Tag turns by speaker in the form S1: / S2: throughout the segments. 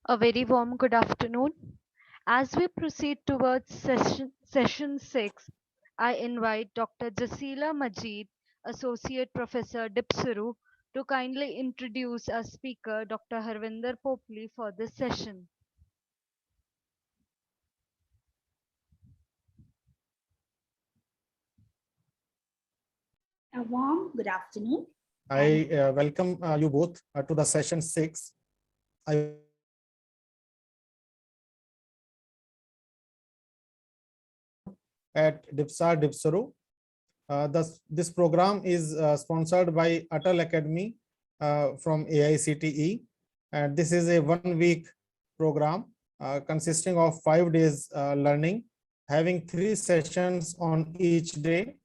S1: A very warm good afternoon. As we proceed towards session 6, I invite Dr. Jasila Majid, Associate Professor Dipsuru, to kindly introduce our speaker, Dr. Harvinder Popli, for this session.
S2: A warm good afternoon.
S3: I welcome you both to the session 6. I at DIPSA Dipsuru. This program is sponsored by Atal Academy from AICTE, and this is a 1-week program consisting of 5 days learning, having 3 sessions on each day,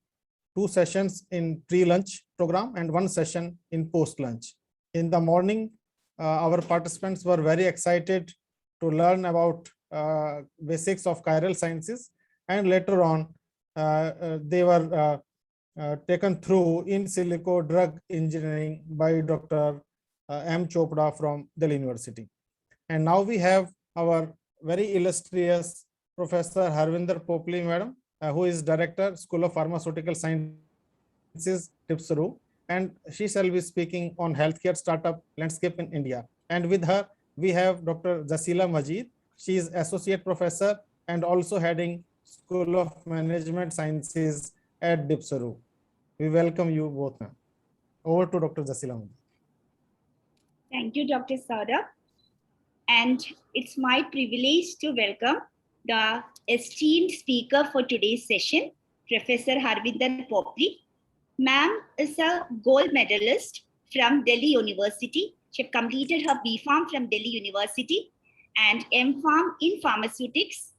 S3: 2 sessions in pre-lunch program and 1 session in post-lunch. In the morning, our participants were very excited to learn about basics of chiral sciences, and later on they were taken through in silico drug engineering by Dr. M. Chopra from Delhi University. And now we have our very illustrious Professor Harvinder Popli, madam, who is Director, School of Pharmaceutical Sciences, Dipsuru, and she shall be speaking on healthcare startup landscape in India. And with her, we have Dr. Jasila Majid. She is Associate Professor and also heading School of Management Sciences at Dipsuru. We welcome you both, ma'am. Over to Dr. Jasila Majid.
S2: Thank you, Dr. Saurabh. And it's my privilege to welcome the esteemed speaker for today's session, Professor Harvinder Popli. Ma'am is a gold medalist from Delhi University. She completed her B.Pharm from Delhi University and M.Pharm in Pharmaceutics,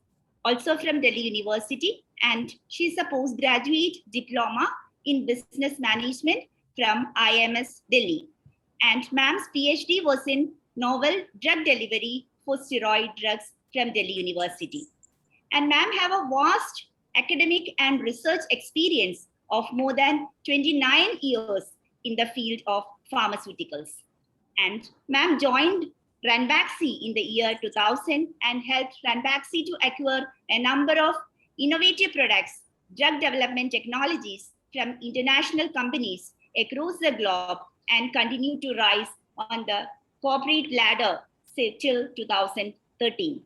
S2: also from Delhi University. And she's a postgraduate diploma in Business Management from IMS Delhi. And ma'am's PhD was in novel drug delivery for steroid drugs from Delhi University. And ma'am have a vast academic and research experience of more than 29 years in the field of pharmaceuticals. And ma'am joined Ranbaxy in the year 2000 and helped Ranbaxy to acquire a number of innovative products, drug development technologies from international companies across the globe, and continue to rise on the corporate ladder till 2013.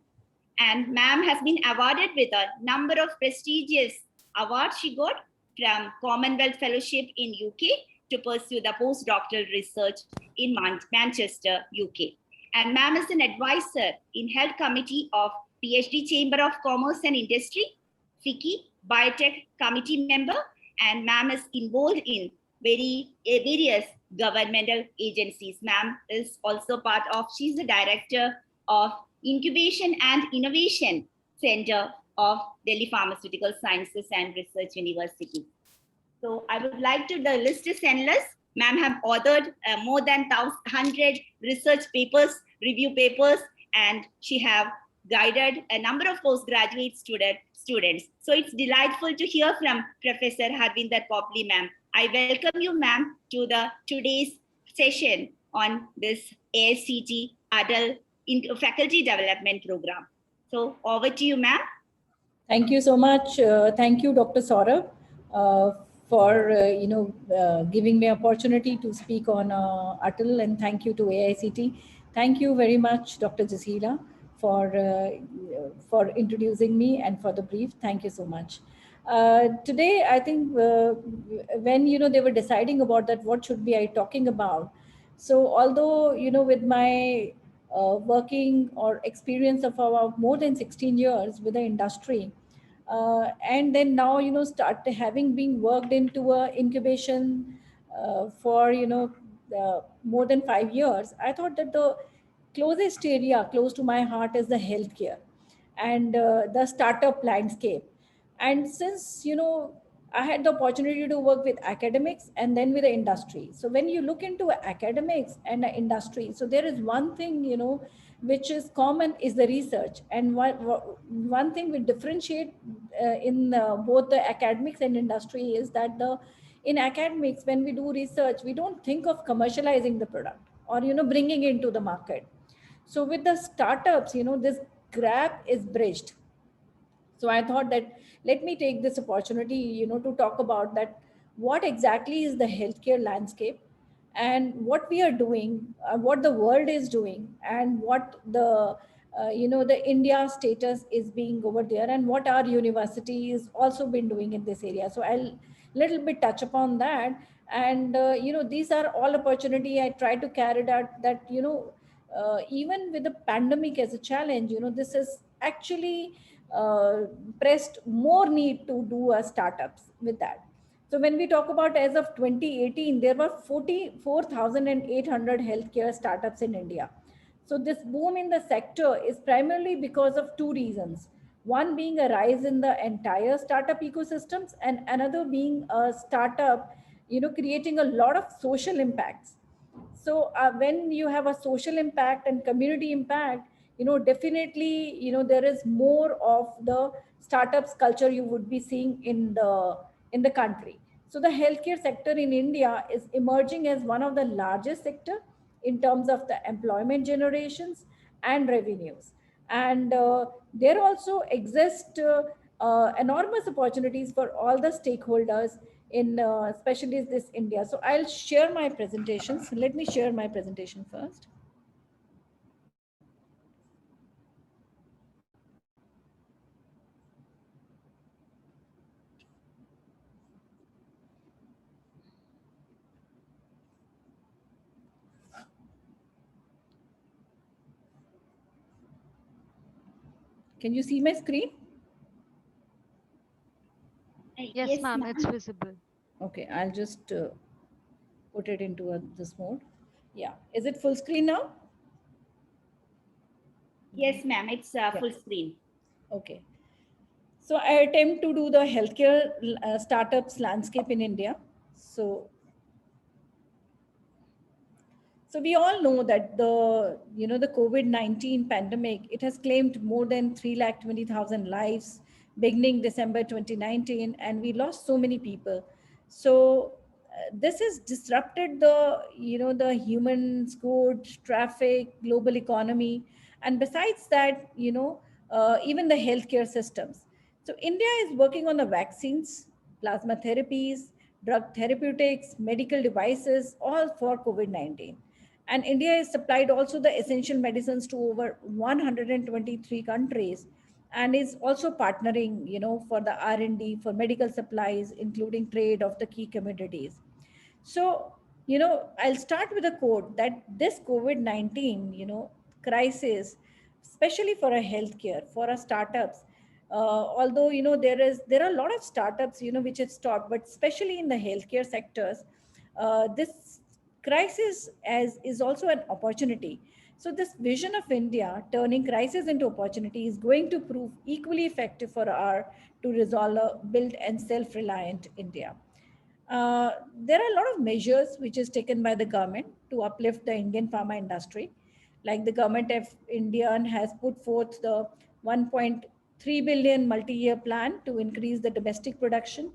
S2: And ma'am has been awarded with a number of prestigious awards she got from Commonwealth Fellowship in UK to pursue the postdoctoral research in Manchester, UK. And ma'am is an advisor in Health Committee of PhD Chamber of Commerce and Industry, FICCI, Biotech Committee member, and ma'am is involved in various governmental agencies. Ma'am is also she's the director of Incubation and Innovation Center of Delhi Pharmaceutical Sciences and Research University. So I would like to, the list is endless. Ma'am have authored more than 100 research papers, review papers, and she have guided a number of postgraduate students. So it's delightful to hear from Professor Harvinder Popli, ma'am. I welcome you, ma'am, to today's session on this AICTE Adult Faculty Development Program. So over to you, ma'am.
S4: Thank you so much. Thank you, Dr. Saurabh, for giving me opportunity to speak on Atal, and thank you to AICTE. Thank you very much, Dr. Jasila, for introducing me and for the brief. Thank you so much. Today, I think when they were deciding about that, what should be I talking about? So although with my working or experience of about more than 16 years with the industry, and then now start having been worked into a incubation for more than 5 years, I thought that the closest area close to my heart is the healthcare and the startup landscape. And since I had the opportunity to work with academics and then with the industry. So when you look into academics and the industry, so there is one thing which is common is the research, and one thing we differentiate in both the academics and industry is that in academics, when we do research, we don't think of commercializing the product or bringing it into the market. So with the startups, this gap is bridged. So I thought that let me take this opportunity, to talk about that what exactly is the healthcare landscape and what we are doing, what the world is doing, and what the India status is being over there, and what our university is also been doing in this area. So I'll little bit touch upon that. And these are all opportunity I try to carry out, that even with the pandemic as a challenge, this is actually uh, pressed more need to do startups with that. So when we talk about as of 2018, there were 44,800 healthcare startups in India. So this boom in the sector is primarily because of two reasons. One being a rise in the entire startup ecosystems, and another being a startup, creating a lot of social impacts. So when you have a social impact and community impact, definitely, there is more of the startups culture you would be seeing in the country. So the healthcare sector in India is emerging as one of the largest sector in terms of the employment generations and revenues. And there also exist enormous opportunities for all the stakeholders in especially this India. So I'll share my presentations. Let me share my presentation first. Can you see my screen?
S1: Yes,
S2: Yes,
S1: ma'am, it's
S2: ma'am.
S1: visible.
S4: Okay, I'll just put it into this mode. Yeah, is it full screen now?
S2: Yes, ma'am. It's
S4: Yeah.
S2: full screen.
S4: Okay. So I attempt to do the healthcare startups landscape in India. So we all know that the COVID-19 pandemic, it has claimed more than 320,000 lives beginning December 2019, and we lost so many people. So this has disrupted the humans, goods, traffic, global economy, and besides that, even the healthcare systems. So India is working on the vaccines, plasma therapies, drug therapeutics, medical devices, all for COVID-19. And India has supplied also the essential medicines to over 123 countries, and is also partnering, for the R&D for medical supplies, including trade of the key commodities. So, I'll start with a quote that this COVID-19, crisis, especially for a healthcare, for a startups, although, there are a lot of startups, which have stopped, but especially in the healthcare sectors, this crisis as is also an opportunity. So this vision of India turning crisis into opportunity is going to prove equally effective for our to resolve a build and self-reliant India. There are a lot of measures which is taken by the government to uplift the Indian pharma industry. Like the government of India has put forth the 1.3 billion multi-year plan to increase the domestic production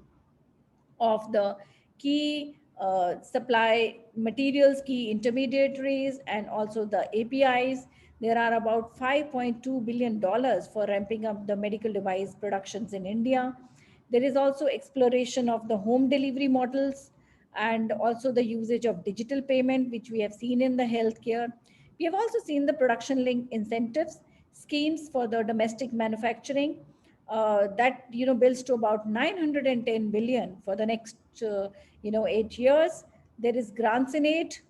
S4: of the key supply materials, key intermediaries, and also the APIs. There are about $5.2 billion for ramping up the medical device productions in India. There is also exploration of the home delivery models and also the usage of digital payment, which we have seen in the healthcare. We have also seen the production link incentives schemes for the domestic manufacturing that builds to about 910 billion for the next 8 years. There is grants in it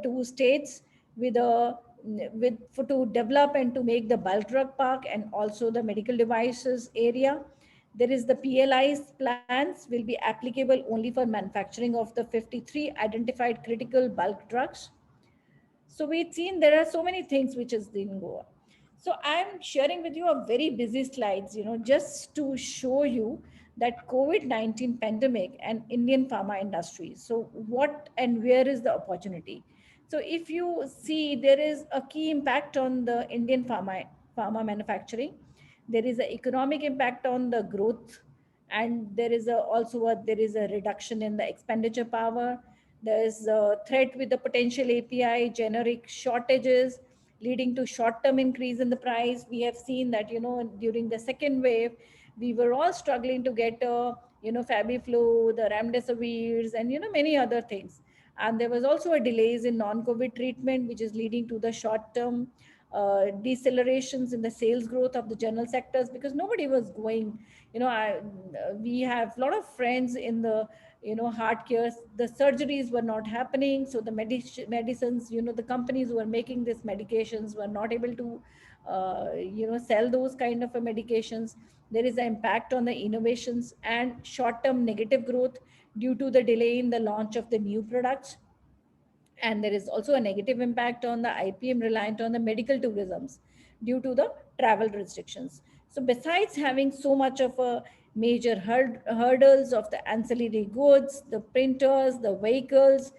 S4: to states with a with for to develop and to make the bulk drug park and also the medical devices area. There is the PLI's plans will be applicable only for manufacturing of the 53 identified critical bulk drugs. So we've seen there are so many things which is in Goa. So I'm sharing with you a very busy slides, just to show you that COVID-19 pandemic and Indian pharma industry. So what and where is the opportunity? So if you see, there is a key impact on the Indian pharma manufacturing. There is an economic impact on the growth, and there is a reduction in the expenditure power. There is a threat with the potential API generic shortages, leading to short-term increase in the price. We have seen that, during the second wave, we were all struggling to get, Fabiflu, the Remdesivirs, and, many other things. And there was also a delays in non-COVID treatment, which is leading to the short-term decelerations in the sales growth of the general sectors, because nobody was going, we have a lot of friends in the, heart care. The surgeries were not happening, so the medicines, the companies who were making these medications were not able to sell those kind of medications. There is an impact on the innovations and short term negative growth due to the delay in the launch of the new products. And there is also a negative impact on the IPM reliant on the medical tourisms due to the travel restrictions. So besides having so much of a major hurdles of the ancillary goods, the printers, the vehicles,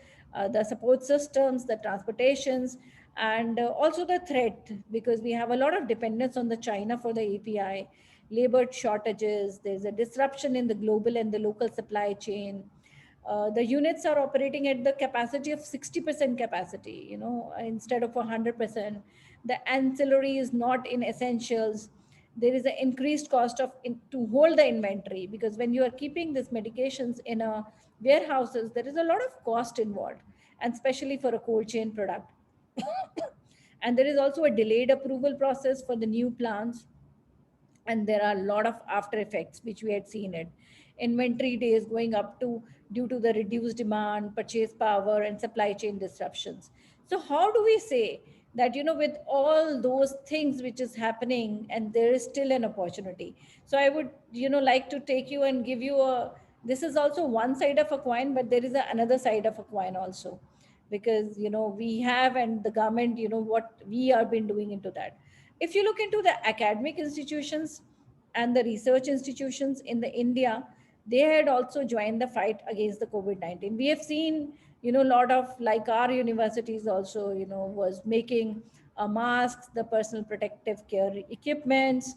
S4: the support systems, the transportations, and also the threat, because we have a lot of dependence on the China for the API, labor shortages, there's a disruption in the global and the local supply chain. The units are operating at the capacity of 60% capacity, instead of 100%. The ancillary is not in essentials. There is an increased cost to hold the inventory, because when you are keeping these medications in a warehouses, there is a lot of cost involved, and especially for a cold chain product. And there is also a delayed approval process for the new plants, and there are a lot of after effects which we had seen it, inventory days going up to due to the reduced demand, purchase power, and supply chain disruptions. So how do we say that, with all those things which is happening, and there is still an opportunity? So I would, like to take you and give you a, this is also one side of a coin, but there is another side of a coin also, because we have, and the government, what we have been doing into that. If you look into the academic institutions and the research institutions in the India, they had also joined the fight against the COVID-19. We have seen, a lot of, like our universities also, was making masks, the personal protective care equipments,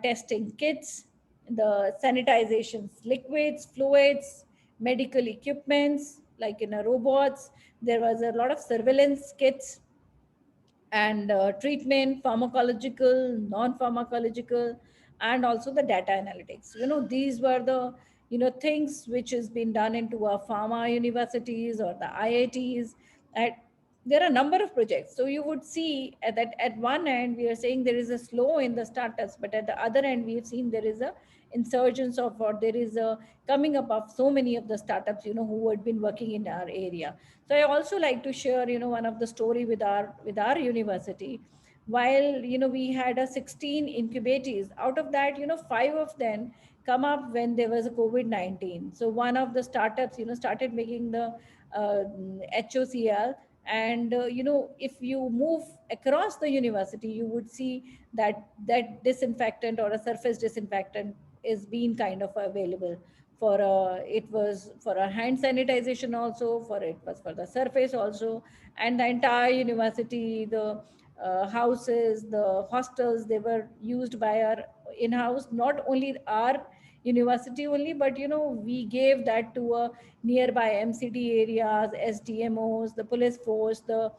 S4: testing kits, the sanitizations, liquids, fluids, medical equipments, like in a robots. There was a lot of surveillance kits and treatment, pharmacological, non-pharmacological, and also the data analytics. These were the, things which has been done into our pharma universities or the IITs. At, there are a number of projects. So you would see that at one end, we are saying there is a slow in the startups, but at the other end, we have seen there is a insurgence of, or there is a coming up of so many of the startups, who had been working in our area. So I also like to share, one of the story with our university. While we had a 16 incubators, out of that, 5 of them come up when there was a COVID-19. So one of the startups, started making the HOCl, and if you move across the university, you would see that disinfectant or a surface disinfectant is being kind of available for it was for a hand sanitization also, for it was for the surface also. And the entire university, the houses, the hostels, they were used by our in-house, not only our university only, but we gave that to a nearby MCD areas, SDMOs, the police force, the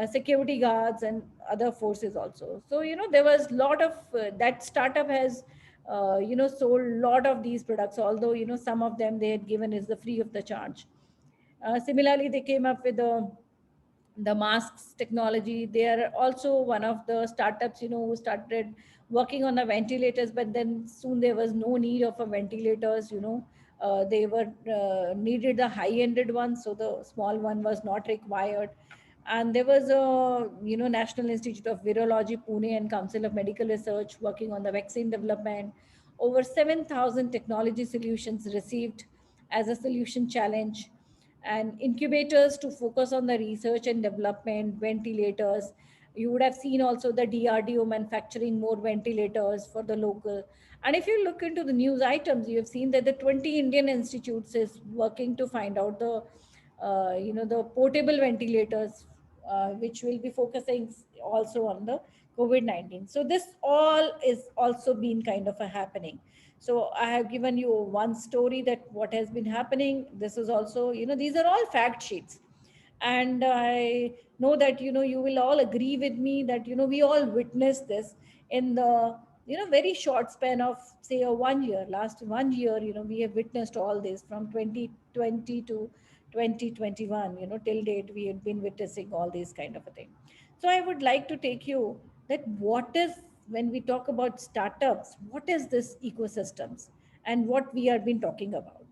S4: security guards, and other forces also. So there was a lot of that startup has sold a lot of these products, although some of them they had given is the free of the charge. Similarly, they came up with the masks technology. They are also one of the startups, who started working on the ventilators, but then soon there was no need of a ventilators. They were needed the high-ended ones, so the small one was not required. And there was a National Institute of Virology, Pune, and Council of Medical Research working on the vaccine development. Over 7,000 technology solutions received as a solution challenge, and incubators to focus on the research and development, ventilators. You would have seen also the DRDO manufacturing more ventilators for the local. And if you look into the news items, you have seen that the 20 Indian institutes is working to find out the the portable ventilators, which will be focusing also on the COVID-19. So this all is also been kind of a happening. So I have given you one story that what has been happening. This is also, these are all fact sheets. And I know that, you will all agree with me that, we all witnessed this in the, very short span of, say, a 1 year. Last 1 year, we have witnessed all this from 2020 to 2021, till date, we had been witnessing all these kind of a thing. So I would like to take you that what is, when we talk about startups, what is this ecosystems and what we have been talking about.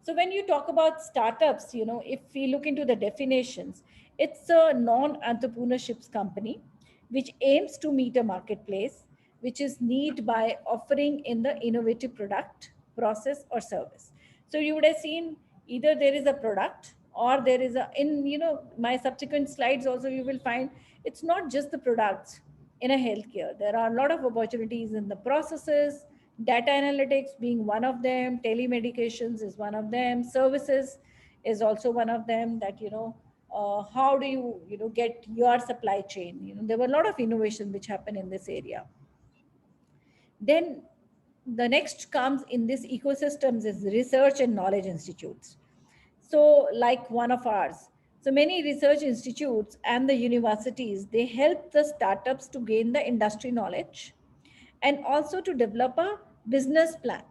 S4: So when you talk about startups, if we look into the definitions, it's a non-entrepreneurships company which aims to meet a marketplace which is need by offering in the innovative product, process or service. So you would have seen either there is a product or there is a, in my subsequent slides also you will find it's not just the products in a healthcare. There are a lot of opportunities in the processes, data analytics being one of them, telemedications is one of them, services is also one of them, that how do you get your supply chain. There were a lot of innovation which happened in this area. Then the next comes in this ecosystems is research and knowledge institutes. So like one of ours, so many research institutes and the universities, they help the startups to gain the industry knowledge and also to develop a business plan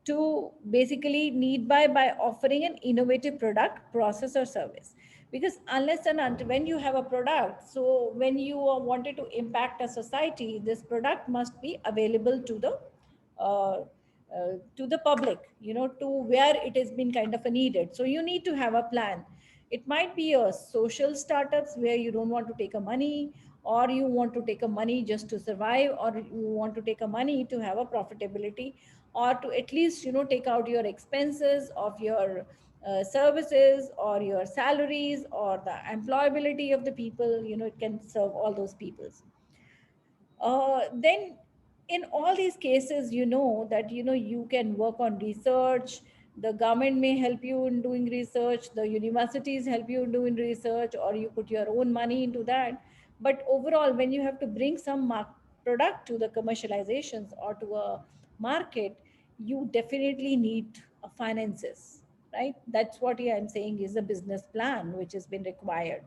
S4: to basically need by offering an innovative product, process or service. Because unless and until when you have a product, so when you wanted to impact a society, this product must be available uh, to the public, to where it has been kind of a needed. So you need to have a plan. It might be a social startups where you don't want to take a money, or you want to take a money just to survive, or you want to take a money to have a profitability, or to at least take out your expenses of your services or your salaries or the employability of the people. It can serve all those peoples. Then in all these cases, that you can work on research. The government may help you in doing research, the universities help you in doing research, or you put your own money into that. But overall, when you have to bring some product to the commercializations or to a market, you definitely need finances, right? That's what I'm saying is a business plan which has been required.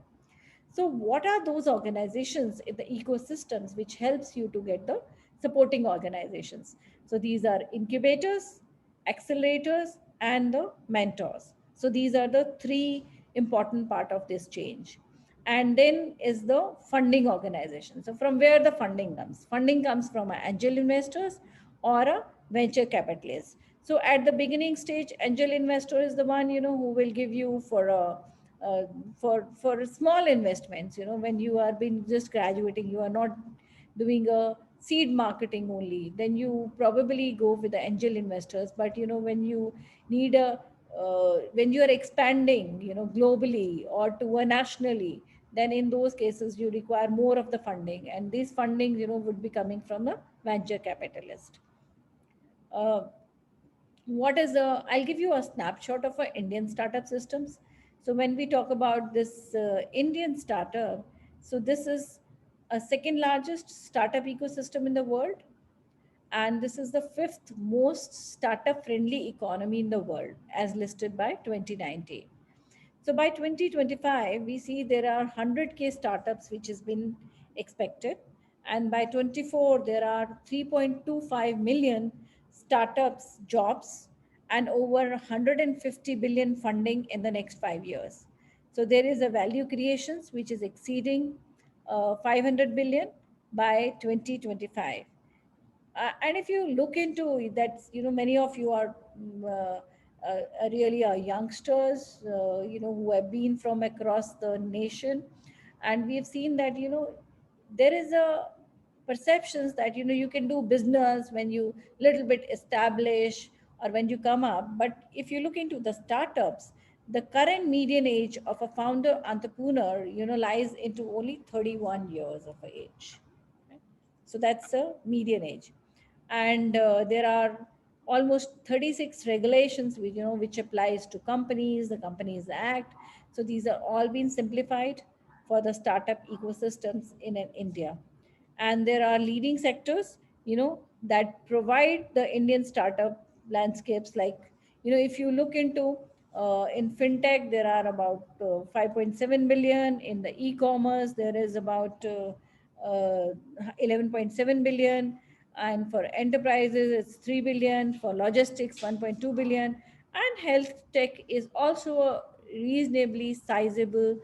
S4: So what are those organizations in the ecosystems which helps you to get the supporting organizations? So these are incubators, accelerators, and the mentors. So these are the three important part of this change. And then is the funding organization. So from where the funding comes? Funding comes from angel investors or a venture capitalist. So at the beginning stage, angel investor is the one who will give you for a uh, for small investments. When you are been just graduating, you are not doing a seed marketing only, then you probably go with the angel investors. But when you need a when you are expanding globally or to a nationally, then in those cases you require more of the funding, and these funding would be coming from a venture capitalist. uh, what is the I'll give you a snapshot of our Indian startup systems. So when we talk about this Indian startup, so this is a second largest startup ecosystem in the world, and this is the fifth most startup friendly economy in the world as listed by 2019. So by 2025, we see there are 100K startups which has been expected. And by 24, there are 3.25 million startups jobs and over 150 billion funding in the next 5 years. So there is a value creations which is exceeding 500 billion by 2025. And if you look into that, many of you are really youngsters, who have been from across the nation, and we have seen that there is a perceptions that you can do business when you little bit establish or when you come up. But if you look into the startups, the current median age of a founder entrepreneur lies into only 31 years of age. So that's a median age. And there are almost 36 regulations which applies to companies, the Companies Act. So these are all being simplified for the startup ecosystems in India. And there are leading sectors that provide the Indian startup landscapes. Like if you look into In fintech, there are about 5.7 billion. In the e-commerce, there is about 11.7 billion. And for enterprises, it's 3 billion. For logistics, 1.2 billion. And health tech is also a reasonably sizable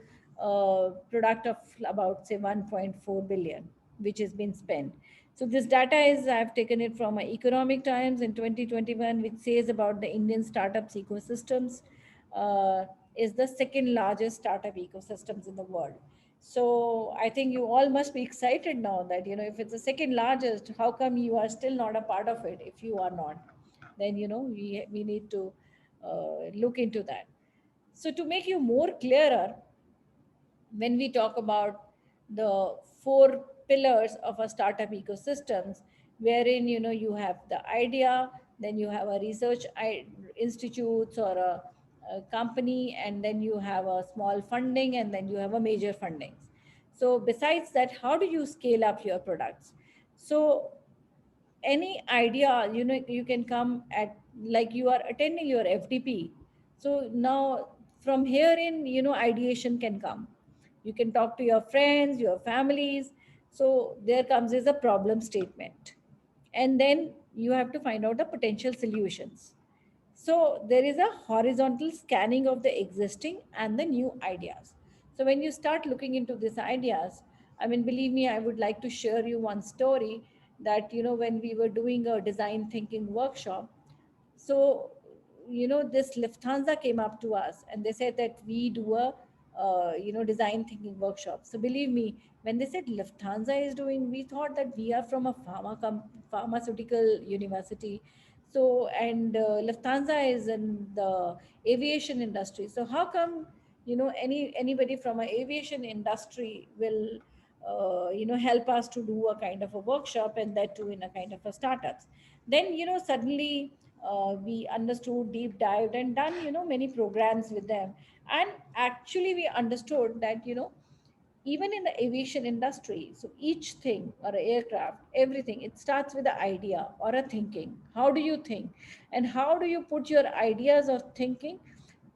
S4: product of about, say, 1.4 billion, which has been spent. So this data is, I've taken it from Economic Times in 2021, which says about the Indian startups ecosystems uh, is the second largest startup ecosystems in the world. So I think you all must be excited now that, if it's the second largest, how come you are still not a part of it? If you are not, then, we need to look into that. So to make you more clearer, when we talk about the four pillars of a startup ecosystems, wherein you have the idea, then you have a research institutes or a company, and then you have a small funding, and then you have a major fundings. So besides that, how do you scale up your products? So any idea, you can come at, like, you are attending your FDP. So now from here in, ideation can come. You can talk to your friends, your families. So there comes as a problem statement, and then you have to find out the potential solutions. So there is a horizontal scanning of the existing and the new ideas. So when you start looking into these ideas, I mean, believe me, I would like to share you one story that, when we were doing a design thinking workshop, so this Lufthansa came up to us and they said that we do a design thinking workshop. So believe me, when they said Lufthansa is doing, we thought that we are from a pharmaceutical university. So, and Lufthansa is in the aviation industry, so how come anybody from an aviation industry will help us to do a kind of a workshop, and that too in a kind of a startups? Then suddenly we understood, deep dived, and done many programs with them. And actually we understood that even in the aviation industry, so each thing, or an aircraft, everything, it starts with an idea or a thinking. How do you think, and how do you put your ideas of thinking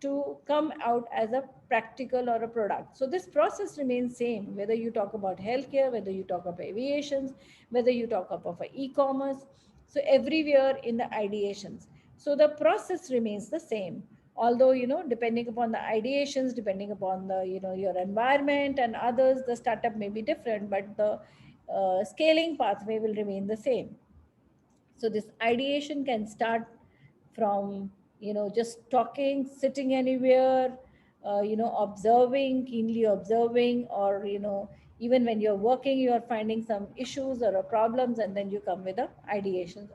S4: to come out as a practical or a product? So this process remains same, whether you talk about healthcare, whether you talk about aviations, whether you talk about e-commerce. So everywhere in the ideations, so the process remains the same. Although depending upon the ideations, depending upon the your environment and others, the startup may be different, but the scaling pathway will remain the same. So this ideation can start from just talking, sitting anywhere, observing, keenly observing, or even when you're working, you are finding some issues or problems, and then you come with the ideations,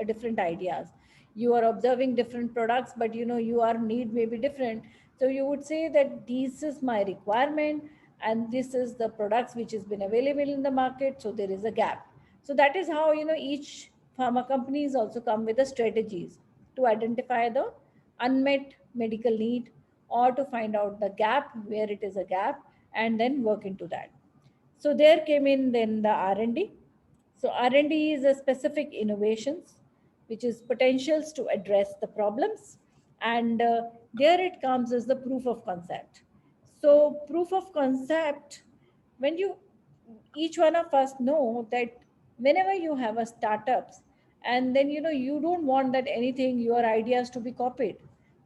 S4: different ideas. You are observing different products, but your need may be different. So you would say that this is my requirement, and this is the products which has been available in the market, so there is a gap. So that is how each pharma companies also come with the strategies to identify the unmet medical need, or to find out the gap where it is a gap, and then work into that. So there came in then the R&D. So R&D is a specific innovations, which is potentials to address the problems, and there it comes as the proof of concept. So proof of concept, when you, each one of us know that whenever you have a startups, and then you don't want that anything, your ideas to be copied.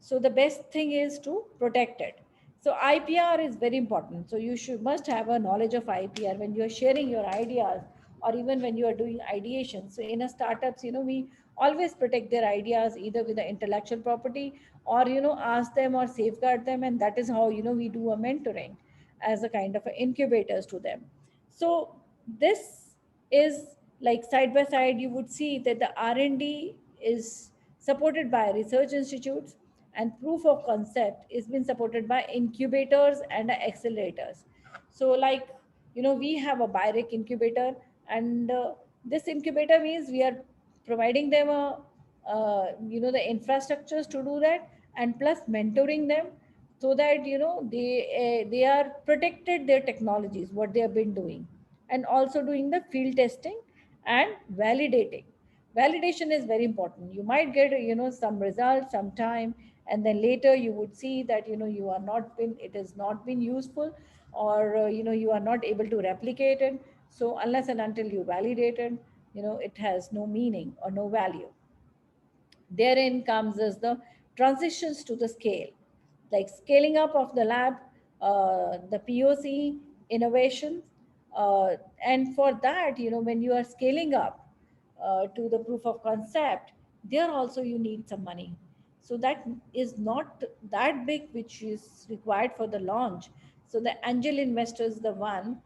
S4: So the best thing is to protect it. So IPR is very important. So you should must have a knowledge of IPR when you are sharing your ideas, or even when you are doing ideation. So in a startups, we always protect their ideas either with the intellectual property, or ask them or safeguard them, and that is how we do a mentoring as a kind of a incubators to them. So this is like side by side, you would see that the R&D is supported by research institutes, and proof of concept is been supported by incubators and accelerators. So like, we have a BIREC incubator, and this incubator means we are providing them a, the infrastructures to do that, and plus mentoring them, so that they are protected their technologies what they have been doing, and also doing the field testing and validating. Validation is very important. You might get some results sometime, and then later you would see that you are not been it has not been useful, or you are not able to replicate it. So unless and until you validate it, it has no meaning or no value. Therein comes as the transitions to the scale, like scaling up of the lab, the POC innovations. And for that, when you are scaling up to the proof of concept, there also you need some money. So that is not that big, which is required for the launch. So the angel investor is the one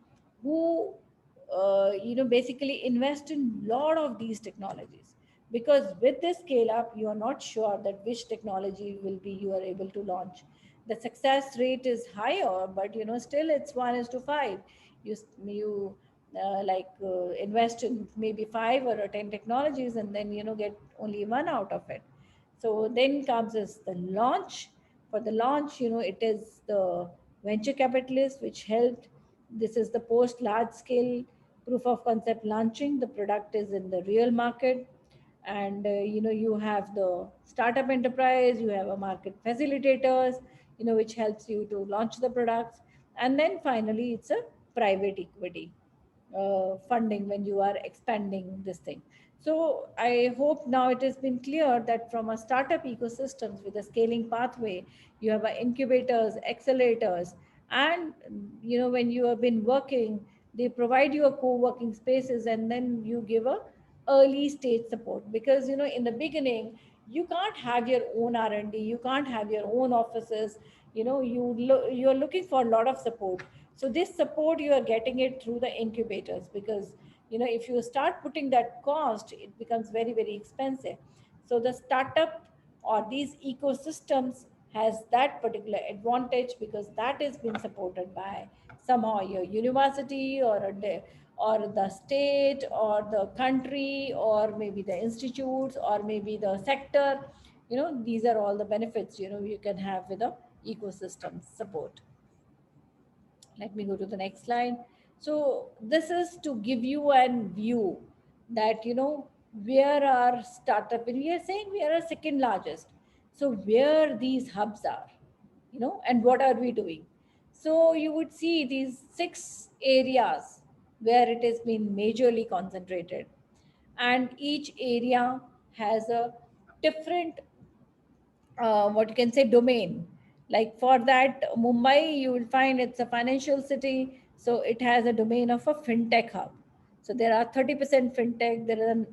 S4: who, basically invest in lot of these technologies, because with this scale up you are not sure that which technology will be you are able to launch. The success rate is higher, but still it's 1:5. You invest in maybe 5 or 10 technologies, and then get only one out of it. So then comes is the launch. For the launch, it is the venture capitalist which helped. This is the post large scale proof of concept launching. The product is in the real market, and you have the startup enterprise, you have a market facilitators, which helps you to launch the products. And then finally it's a private equity funding when you are expanding this thing. So I hope now it has been clear that from a startup ecosystems with a scaling pathway, you have incubators, accelerators, and when you have been working, they provide you a co-working spaces, and then you give a early stage support. Because in the beginning you can't have your own R&D, you can't have your own offices, you're looking for a lot of support. So this support you are getting it through the incubators, because if you start putting that cost, it becomes very very expensive. So the startup or these ecosystems has that particular advantage, because that is being supported by somehow your university, or the state, or the country, or maybe the institutes, or maybe the sector. These are all the benefits you can have with the ecosystem support. Let me go to the next slide. So this is to give you an view that where our startup, and we are saying we are a second largest. So where these hubs are, and what are we doing? So you would see these 6 areas where it has been majorly concentrated, and each area has a different, what you can say, domain. Like for that, Mumbai, you will find it's a financial city, so it has a domain of a fintech hub. So there are 30% fintech, there are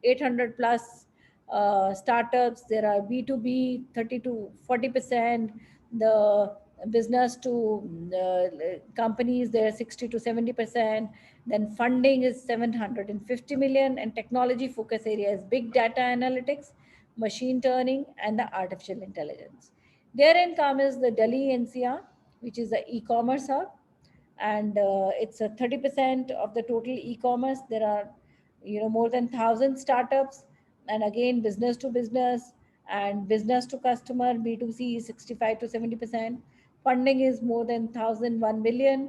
S4: 800 plus startups, there are B2B 30 to 40%, the business to companies, there are 60 to 70%. Then funding is 750 million, and technology focus area is big data analytics, machine learning, and the artificial intelligence. Therein comes the Delhi NCR, which is the e-commerce hub, and it's a 30% of the total e-commerce. There are more than 1,000 startups, and again business to business and business to customer B2C is 65 to 70%. Funding is more than 1,001 million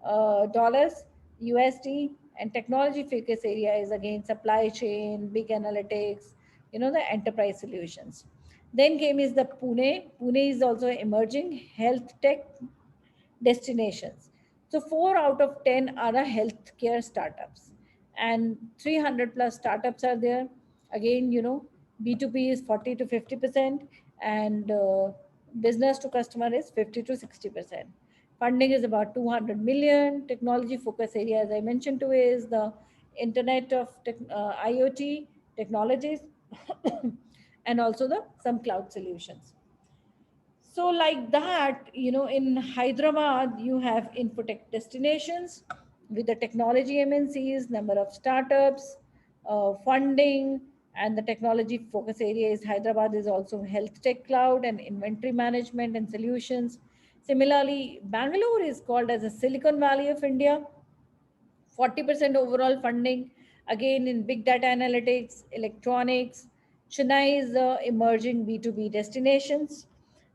S4: dollars USD, and technology focus area is again supply chain, big analytics, the enterprise solutions. Then came is the Pune. Pune is also emerging health tech destinations. So 4 out of 10 are a healthcare startups, and 300 plus startups are there. Again, B2B is 40 to 50%, and business to customer is 50 to 60%. Funding is about 200 million. Technology focus area, as I mentioned to, is the Internet of IoT technologies, and also the some cloud solutions. So, like that, in Hyderabad, you have infotech destinations with the technology MNCs, number of startups, funding, and the technology focus area is Hyderabad is also health tech cloud and inventory management and solutions. Similarly, Bangalore is called as a Silicon Valley of India, 40% overall funding, again in big data analytics, electronics. Chennai is the emerging B2B destinations,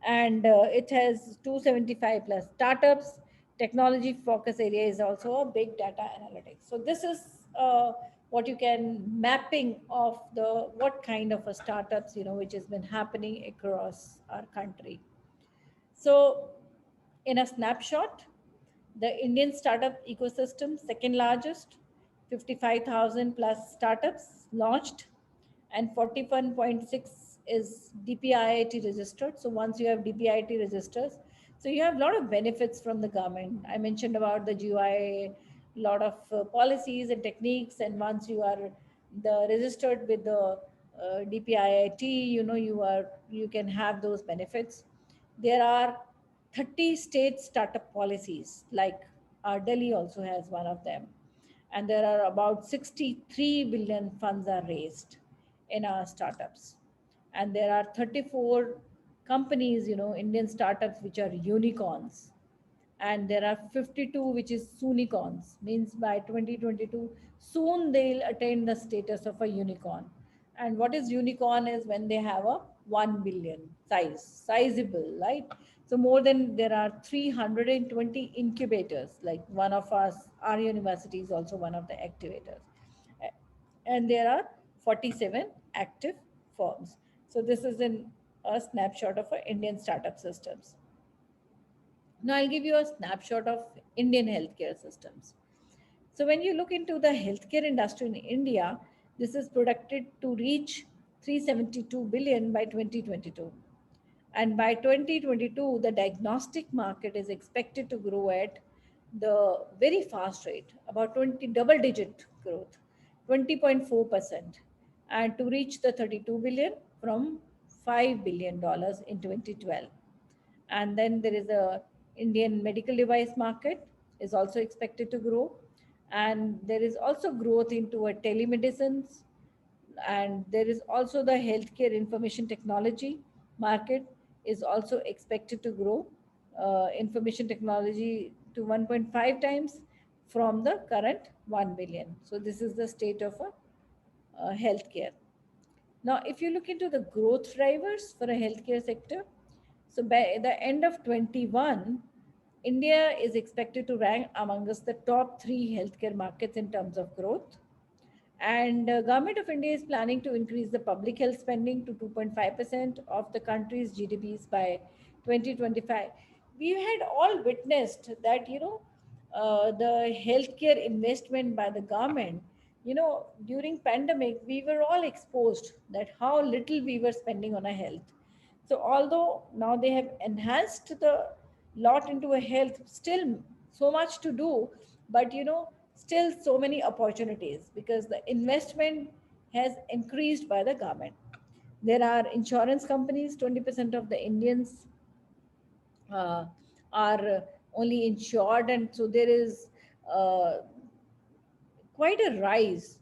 S4: and it has 275 plus startups. Technology focus area is also a big data analytics. So this is what you can mapping of the what kind of a startups, which has been happening across our country. So in a snapshot, the Indian startup ecosystem, second largest, 55,000 plus startups launched, and 41.6 is DPIIT registered. So once you have DPIIT registers, so you have a lot of benefits from the government. I mentioned about the GUI, lot of policies and techniques, and once you are the registered with the DPIIT, you can have those benefits. There are 30 state startup policies, like Delhi also has one of them. And there are about 63 billion funds are raised in our startups. And there are 34 companies, Indian startups, which are unicorns. And there are 52 which is unicorns, means by 2022 soon they'll attain the status of a unicorn. And what is unicorn is when they have a 1 billion sizable, right? So more than, there are 320 incubators, like one of us, our university is also one of the activators. And there are 47 active firms. So this is in a snapshot of our Indian startup systems. Now I'll give you a snapshot of Indian healthcare systems. So when you look into the healthcare industry in India, this is projected to reach 372 billion by 2022. And by 2022, the diagnostic market is expected to grow at the very fast rate, about 20 double digit growth, 20.4%, and to reach the 32 billion from $5 billion in 2012. And then there is a Indian medical device market is also expected to grow, and there is also growth into a telemedicine, and there is also the healthcare information technology market is also expected to grow, information technology to 1.5 times from the current 1 billion. So this is the state of a healthcare. Now, if you look into the growth drivers for a healthcare sector, so by the end of 21, India is expected to rank amongst the top 3 healthcare markets in terms of growth. And Government of India is planning to increase the public health spending to 2.5% of the country's GDPs by 2025. We had all witnessed that, the healthcare investment by the government, during pandemic, we were all exposed that how little we were spending on our health. So although now they have enhanced the lot into a health, still so much to do, but still so many opportunities because the investment has increased by the government. There are insurance companies, 20% of the Indians uh, are only insured, and so there is uh, quite a rise,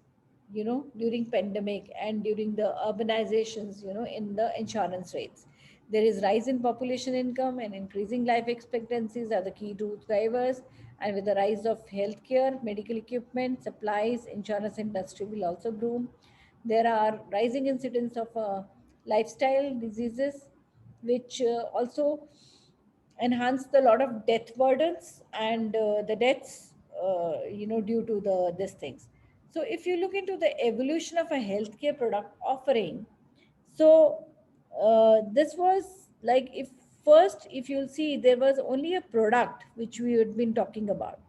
S4: during pandemic and during the urbanizations, in the insurance rates. There is rise in population income and increasing life expectancies are the key two drivers. And with the rise of healthcare, medical equipment, supplies, insurance industry will also boom. There are rising incidence of lifestyle diseases, which also enhanced a lot of death burdens and the deaths, due to the these things. So if you look into the evolution of a healthcare product offering, so this was like, if first, if you'll see, there was only a product which we had been talking about,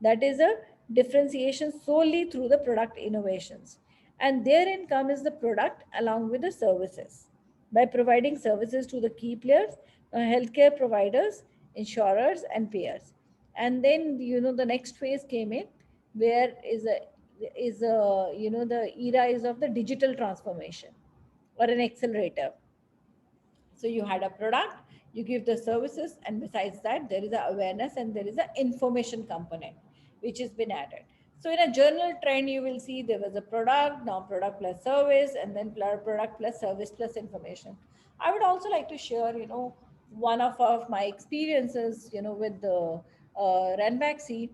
S4: that is a differentiation solely through the product innovations, and therein comes the product along with the services. By providing services to the key players, healthcare providers, insurers, and payers. And then, the next phase came in, where is a the era is of the digital transformation or an accelerator. So you had a product, you give the services, and besides that, there is a awareness and there is an information component which has been added. So in a general trend, you will see there was a product, now product plus service, and then product plus service plus information. I would also like to share, one of my experiences, with the Ranbaxy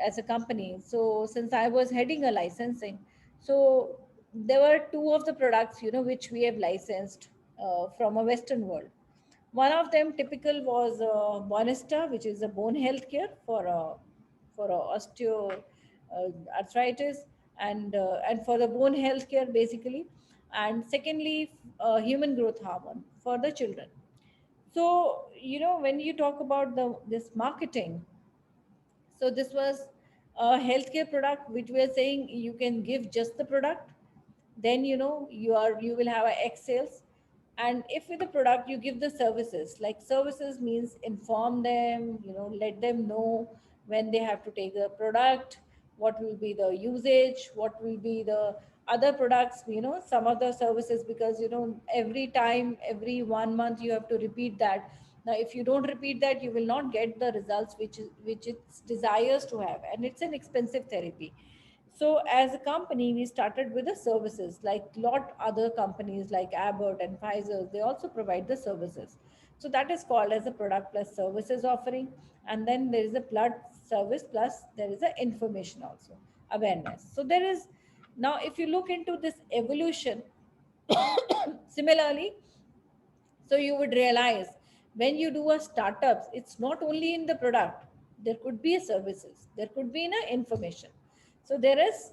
S4: as a company. So since I was heading a licensing, so there were two of the products, which we have licensed from a Western world. One of them typical was Bonesta, which is a bone health care for osteo arthritis. and for the bone health care basically, and secondly, human growth hormone for the children. So when you talk about this marketing, so this was a healthcare product which we are saying you can give just the product, then you will have a X sales. And if with the product you give the services, like services means inform them, let them know when they have to take the product, what will be the usage, what will be the other products, some of the services, because every time, every 1 month you have to repeat that. Now if you don't repeat that, you will not get the results which it desires to have, and it's an expensive therapy. So as a company, we started with the services, like lot other companies like Abbott and Pfizer, they also provide the services. So that is called as a product plus services offering. And then there is a plus service plus there is a information also, awareness. So there is, now if you look into this evolution, similarly, so you would realize when you do a startups, it's not only in the product, there could be a services, there could be in a information. So there is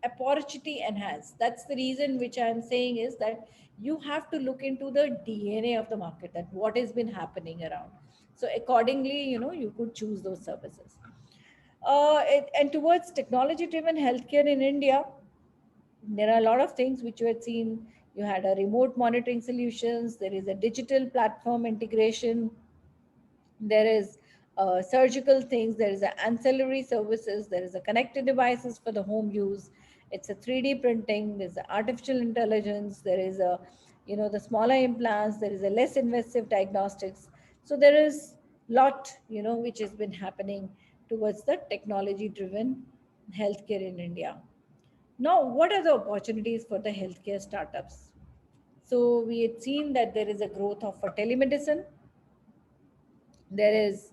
S4: opportunity enhanced. That's the reason which I'm saying is that you have to look into the DNA of the market, that what has been happening around. So accordingly, you could choose those services. And towards technology driven healthcare in India, there are a lot of things which you had seen. You had a remote monitoring solutions, there is a digital platform integration, there is surgical things, there is a ancillary services, there is a connected devices for the home use, it's a 3D printing, there's a artificial intelligence, there is a the smaller implants, there is a less invasive diagnostics. So there is lot which has been happening towards the technology driven healthcare in India. Now, what are the opportunities for the healthcare startups? So we had seen that there is a growth of telemedicine. There is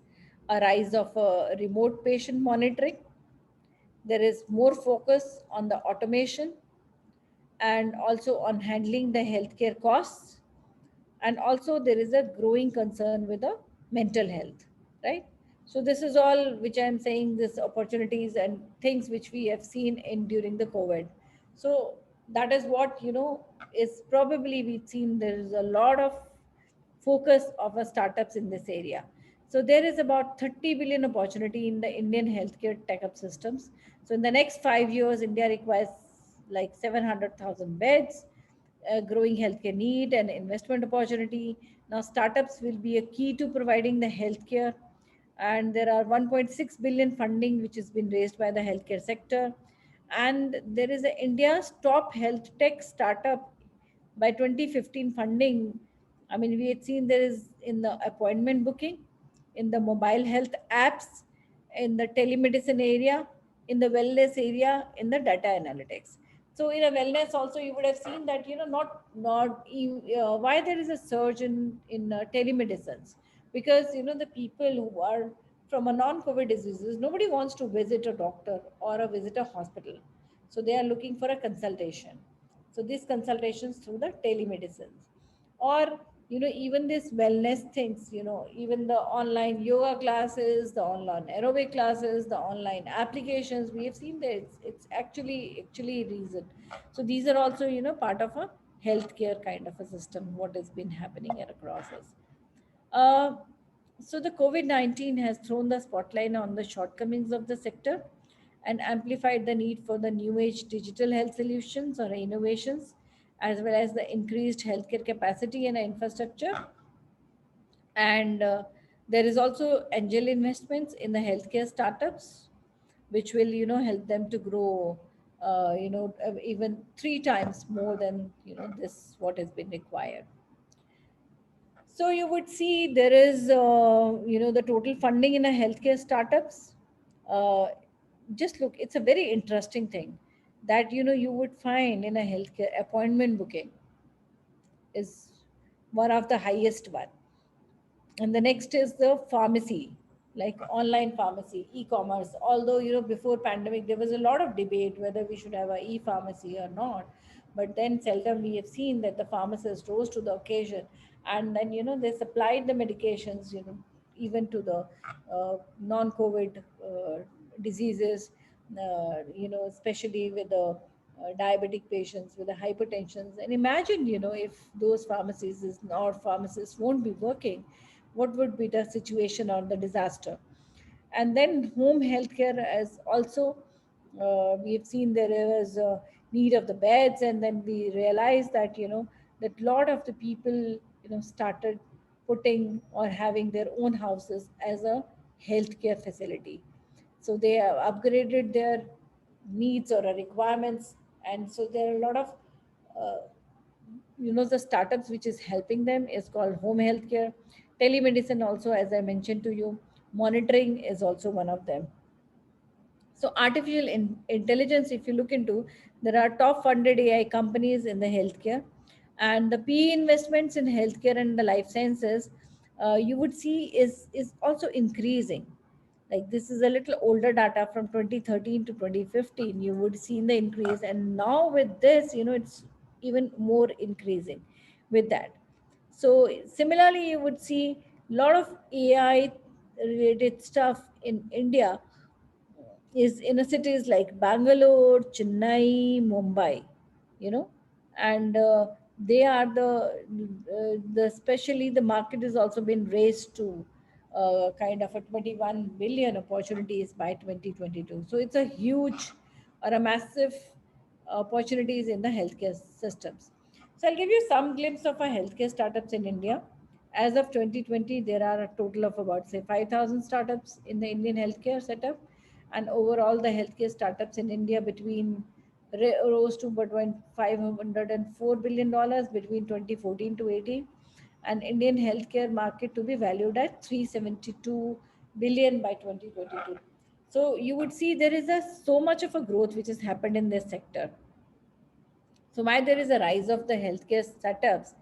S4: a rise of remote patient monitoring. There is more focus on the automation and also on handling the healthcare costs. And also there is a growing concern with the mental health, right? So this is all which I'm saying, this opportunities and things which we have seen in during the COVID. So that is what is probably we've seen there is a lot of focus of startups in this area. So there is about 30 billion opportunity in the Indian healthcare tech up systems. So in the next 5 years, India requires like 700,000 beds, growing healthcare need and investment opportunity. Now, startups will be a key to providing the healthcare, and there are 1.6 billion funding which has been raised by the healthcare sector. And there is a India's top health tech startup by 2015 funding. I mean, we had seen there is in the appointment booking, in the mobile health apps, in the telemedicine area, in the wellness area, in the data analytics. So in a wellness also, you would have seen that why there is a surge in telemedicines, because the people who are from a non-COVID diseases, nobody wants to visit a doctor or visit a hospital, so they are looking for a consultation. So these consultations through the telemedicines, or even this wellness things, even the online yoga classes, the online aerobic classes, the online applications, we have seen that it's actually reason. So these are also part of a healthcare kind of a system what has been happening across us. uh, so the COVID-19 has thrown the spotlight on the shortcomings of the sector and amplified the need for the new age digital health solutions or innovations, as well as the increased healthcare capacity and infrastructure. And there is also angel investments in the healthcare startups, which will help them to grow even 3 times more than this what has been required. So you would see there is, the total funding in a healthcare startups. Uh, just look, it's a very interesting thing that you would find in a healthcare appointment booking is one of the highest one. And the next is the pharmacy, like online pharmacy, e-commerce. Although before pandemic there was a lot of debate whether we should have a e-pharmacy or not, but then seldom we have seen that the pharmacist rose to the occasion, and then they supplied the medications even to the non-COVID diseases, especially with the diabetic patients, with the hypertensions. And imagine, if those pharmacies or pharmacists won't be working, what would be the situation or the disaster? And then home healthcare as also, we have seen there is a need of the beds, and then we realized that that lot of the people started putting or having their own houses as a healthcare facility. So they have upgraded their needs or requirements, and so there are a lot of uh, the startups which is helping them is called home healthcare. Telemedicine also, as I mentioned to you, monitoring is also one of them. So artificial intelligence, if you look into, there are top funded AI companies in the healthcare, and the PE investments in healthcare and the life sciences, you would see is also increasing. Like, this is a little older data from 2013 to 2015. You would see in the increase, and now with this, it's even more increasing with that. So similarly, you would see a lot of AI related stuff in India is in a cities like Bangalore, Chennai, Mumbai, you know, and they are the especially the market has also been raised to kind of a 21 billion opportunities by 2022. So it's a huge or a massive opportunities in the healthcare systems. So I'll give you some glimpse of our healthcare startups in India. As of 2020, there are a total of about say 5,000 startups in the Indian healthcare setup, and overall the healthcare startups in India rose to between $504 billion between 2014 to 18, and Indian healthcare market to be valued at 372 billion by 2022. So you would see there is so much of a growth which has happened in this sector. So why there is a rise of the healthcare setups?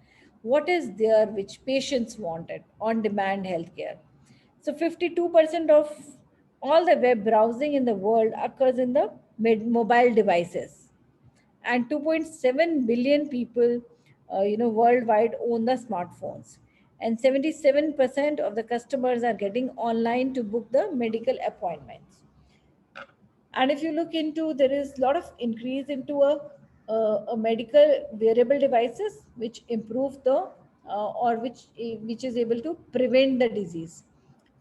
S4: What is there which patients wanted? On-demand healthcare. So 52% of all the web browsing in the world occurs in the mobile devices, and 2.7 billion people, worldwide own the smartphones, and 77% of the customers are getting online to book the medical appointments. And if you look into, there is a lot of increase into a medical wearable devices which improve the or which is able to prevent the disease.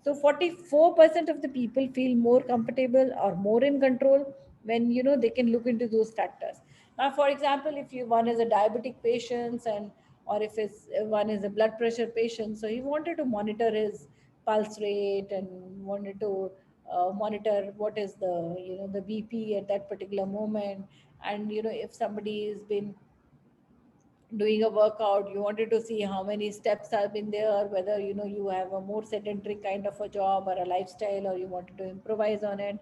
S4: So 44% of the people feel more comfortable or more in control when they can look into those factors. Now, for example, if one is a diabetic patient, and or if one is a blood pressure patient, so he wanted to monitor his pulse rate and wanted to monitor what is the the BP at that particular moment, and if somebody has been doing a workout, you wanted to see how many steps have been there, whether you have a more sedentary kind of a job or a lifestyle, or you wanted to improvise on it.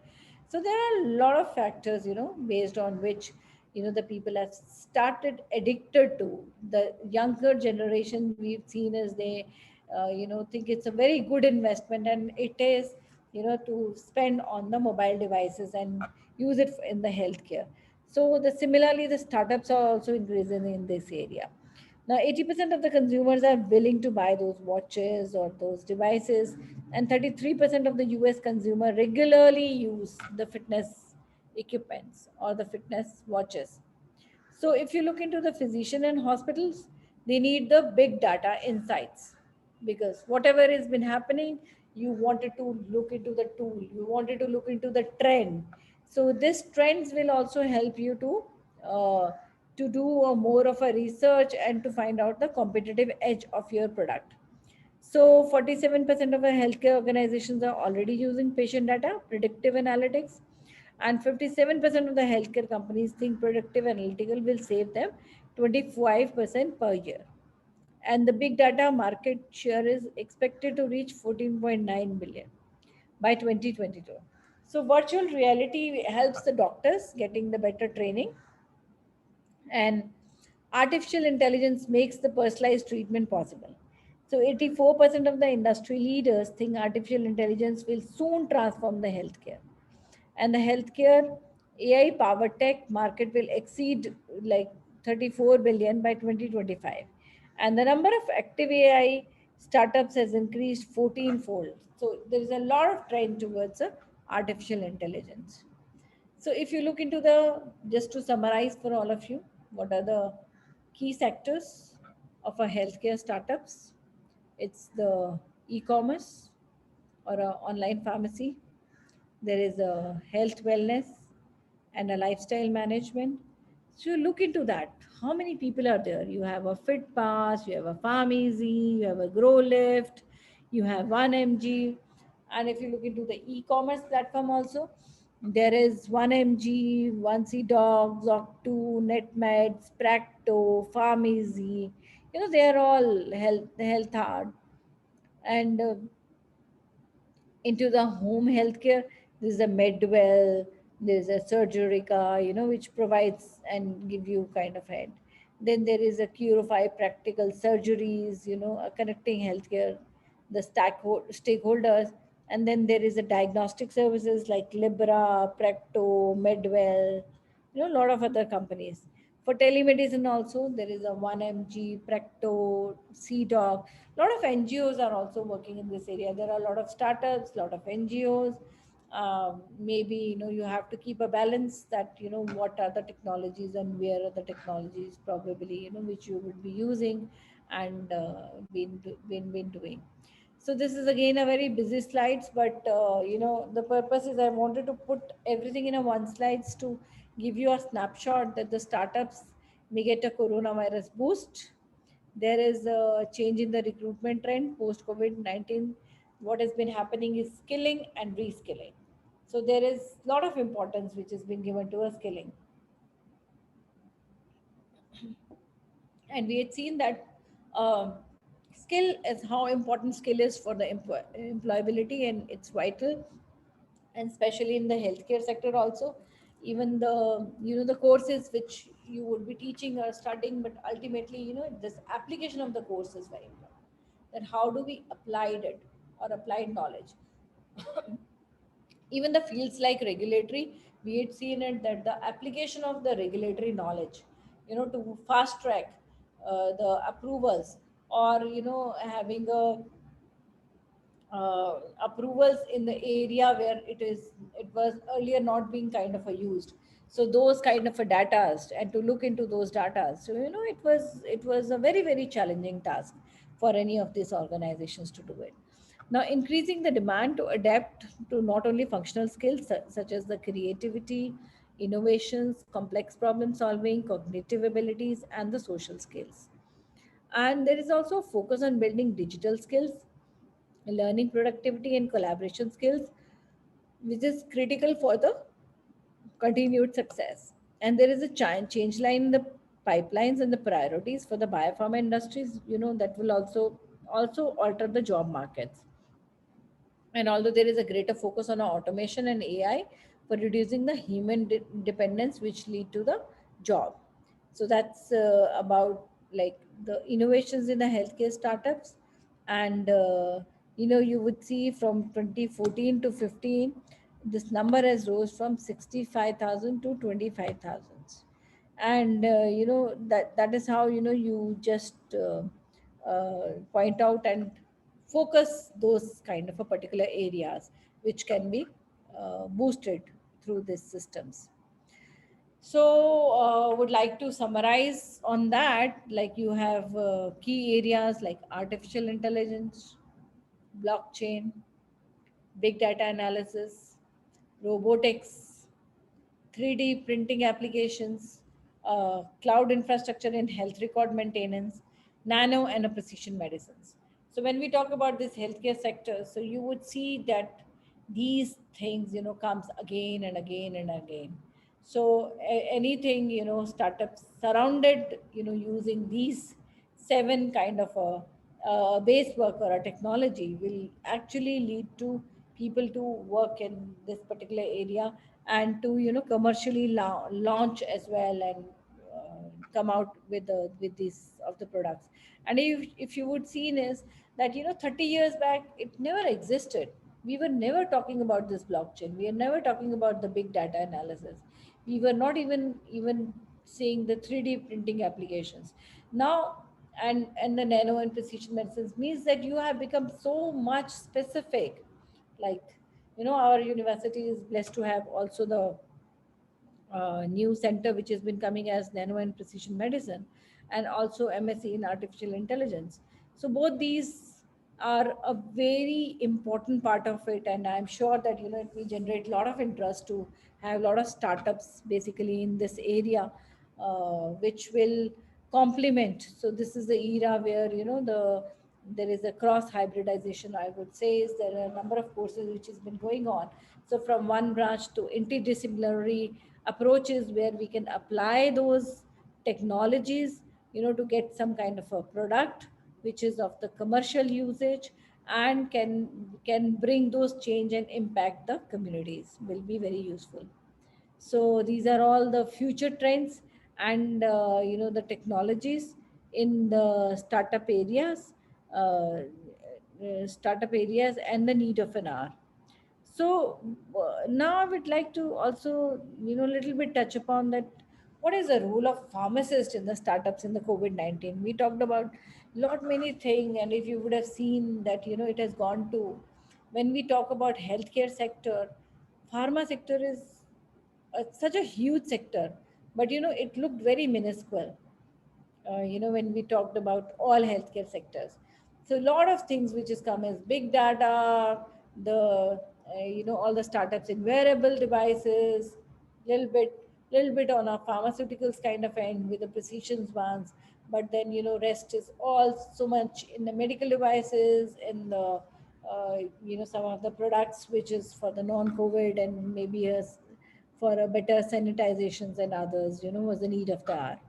S4: So there are a lot of factors based on which the people have started addicted to. The younger generation we've seen is they think it's a very good investment, and it is to spend on the mobile devices and use it in the healthcare. So similarly, the startups are also increasing in this area. Now, 80% of the consumers are willing to buy those watches or those devices, and 33% of the US consumer regularly use the fitness equipments or the fitness watches. So if you look into the physician and hospitals, they need the big data insights, because whatever has been happening, you wanted to look into the tool, you wanted to look into the trend. So this trends will also help you to do a more of a research and to find out the competitive edge of your product. So 47% of our healthcare organizations are already using patient data, predictive analytics, and 57% of the healthcare companies think predictive analytical will save them 25% per year. And the big data market share is expected to reach 14.9 billion by 2022. So virtual reality helps the doctors getting the better training, and artificial intelligence makes the personalized treatment possible. So 84% of the industry leaders think artificial intelligence will soon transform the healthcare. And the healthcare AI powered tech market will exceed like 34 billion by 2025. And the number of active AI startups has increased 14 fold. So there is a lot of trend towards artificial intelligence. So if you look into the, just to summarize for all of you, what are the key sectors of a healthcare startups? It's the e-commerce or a online pharmacy. There is a health wellness and a lifestyle management. So you look into that. How many people are there? You have a FitPass, you have a PharmEasy, you have a GrowLift, you have 1MG. And if you look into the e-commerce platform also, there is 1MG, 1C Dogs, Octo, NetMeds, Practo, PharmEasy. You know, they are all health hard. And into the home healthcare, there's a Medwell, there's a Surgerica, you know, which provides and give you kind of head. Then there is a Curify Practical Surgeries, you know, connecting healthcare, the stakeholders. And then there is a diagnostic services like Libra, Practo, Medwell, you know, a lot of other companies. For telemedicine also, there is a 1MG, Practo, CDoc. A lot of NGOs are also working in this area. There are a lot of startups, a lot of NGOs. Maybe, you know, you have to keep a balance that, you know, what are the technologies and where are the technologies probably, you know, which you would be using and been doing. So this is again a very busy slides, but you know, the purpose is I wanted to put everything in a one slides to give you a snapshot that the startups may get a coronavirus boost. There is a change in the recruitment trend post COVID-19. What has been happening is skilling and reskilling. So there is a lot of importance which has been given to a skilling. And we had seen that skill is how important skill is for the employability, and it's vital, and especially in the healthcare sector also. Even the, you know, the courses which you would be teaching or studying, but ultimately, you know, this application of the course is very important, that how do we applied it or applied knowledge. Even the fields like regulatory, we had seen it that the application of the regulatory knowledge, you know, to fast track the approvals, or you know, having a approvals in the area where it was earlier not being kind of a used. So those kind of a data, and to look into those data, so you know, it was a very very challenging task for any of these organizations to do it. Now increasing the demand to adapt to not only functional skills such as the creativity, innovations, complex problem solving, cognitive abilities, and the social skills. And there is also a focus on building digital skills, learning productivity and collaboration skills, which is critical for the continued success. And there is a change line in the pipelines and the priorities for the biopharma industries, you know, that will also alter the job markets. And although there is a greater focus on automation and AI for reducing the human dependence, which lead to the job. So that's about like the innovations in the healthcare startups. And you know, you would see from 2014 to 15, this number has rose from 65,000 to 25,000. And you know, that is how, you know, you just point out and focus those kind of a particular areas which can be boosted through these systems. So would like to summarize on that, like you have key areas like artificial intelligence, blockchain, big data analysis, robotics, 3D printing applications, cloud infrastructure in health record maintenance, nano and precision medicines. So when we talk about this healthcare sector, so you would see that these things, you know, comes again and again and again. So anything, you know, startups surrounded, you know, using these seven kind of a base work or a technology will actually lead to people to work in this particular area, and to, you know, commercially launch as well, and come out with these of the products. And if you would see is that, you know, 30 years back it never existed. We were never talking about this blockchain, we are never talking about the big data analysis, we were not even seeing the 3D printing applications now. And the nano and precision medicines means that you have become so much specific. Like, you know, our university is blessed to have also the new center which has been coming as nano and precision medicine, and also MSc in artificial intelligence. So both these are a very important part of it, and I'm sure that it will generate a lot of interest to have a lot of startups basically in this area, which will complement. So this is the era where there is a cross hybridization, I would say. Is there are a number of courses which has been going on, so from one branch to interdisciplinary approaches where we can apply those technologies to get some kind of a product which is of the commercial usage, and can bring those change and impact the communities, will be very useful. So these are all the future trends, and the technologies in the startup areas and the need of an hour. So now I would like to also, a little bit touch upon that. What is the role of pharmacist in the startups in the COVID-19? We talked about lot many things, and if you would have seen that, it has gone to, when we talk about healthcare sector, pharma sector is such a huge sector, but it looked very minuscule when we talked about all healthcare sectors. So a lot of things which has come as big data, the all the startups in wearable devices, little bit little bit on a pharmaceuticals kind of end with the precision ones, but then rest is all so much in the medical devices, in the some of the products which is for the non-COVID, and maybe as for a better sanitizations and others, was the need of the hour.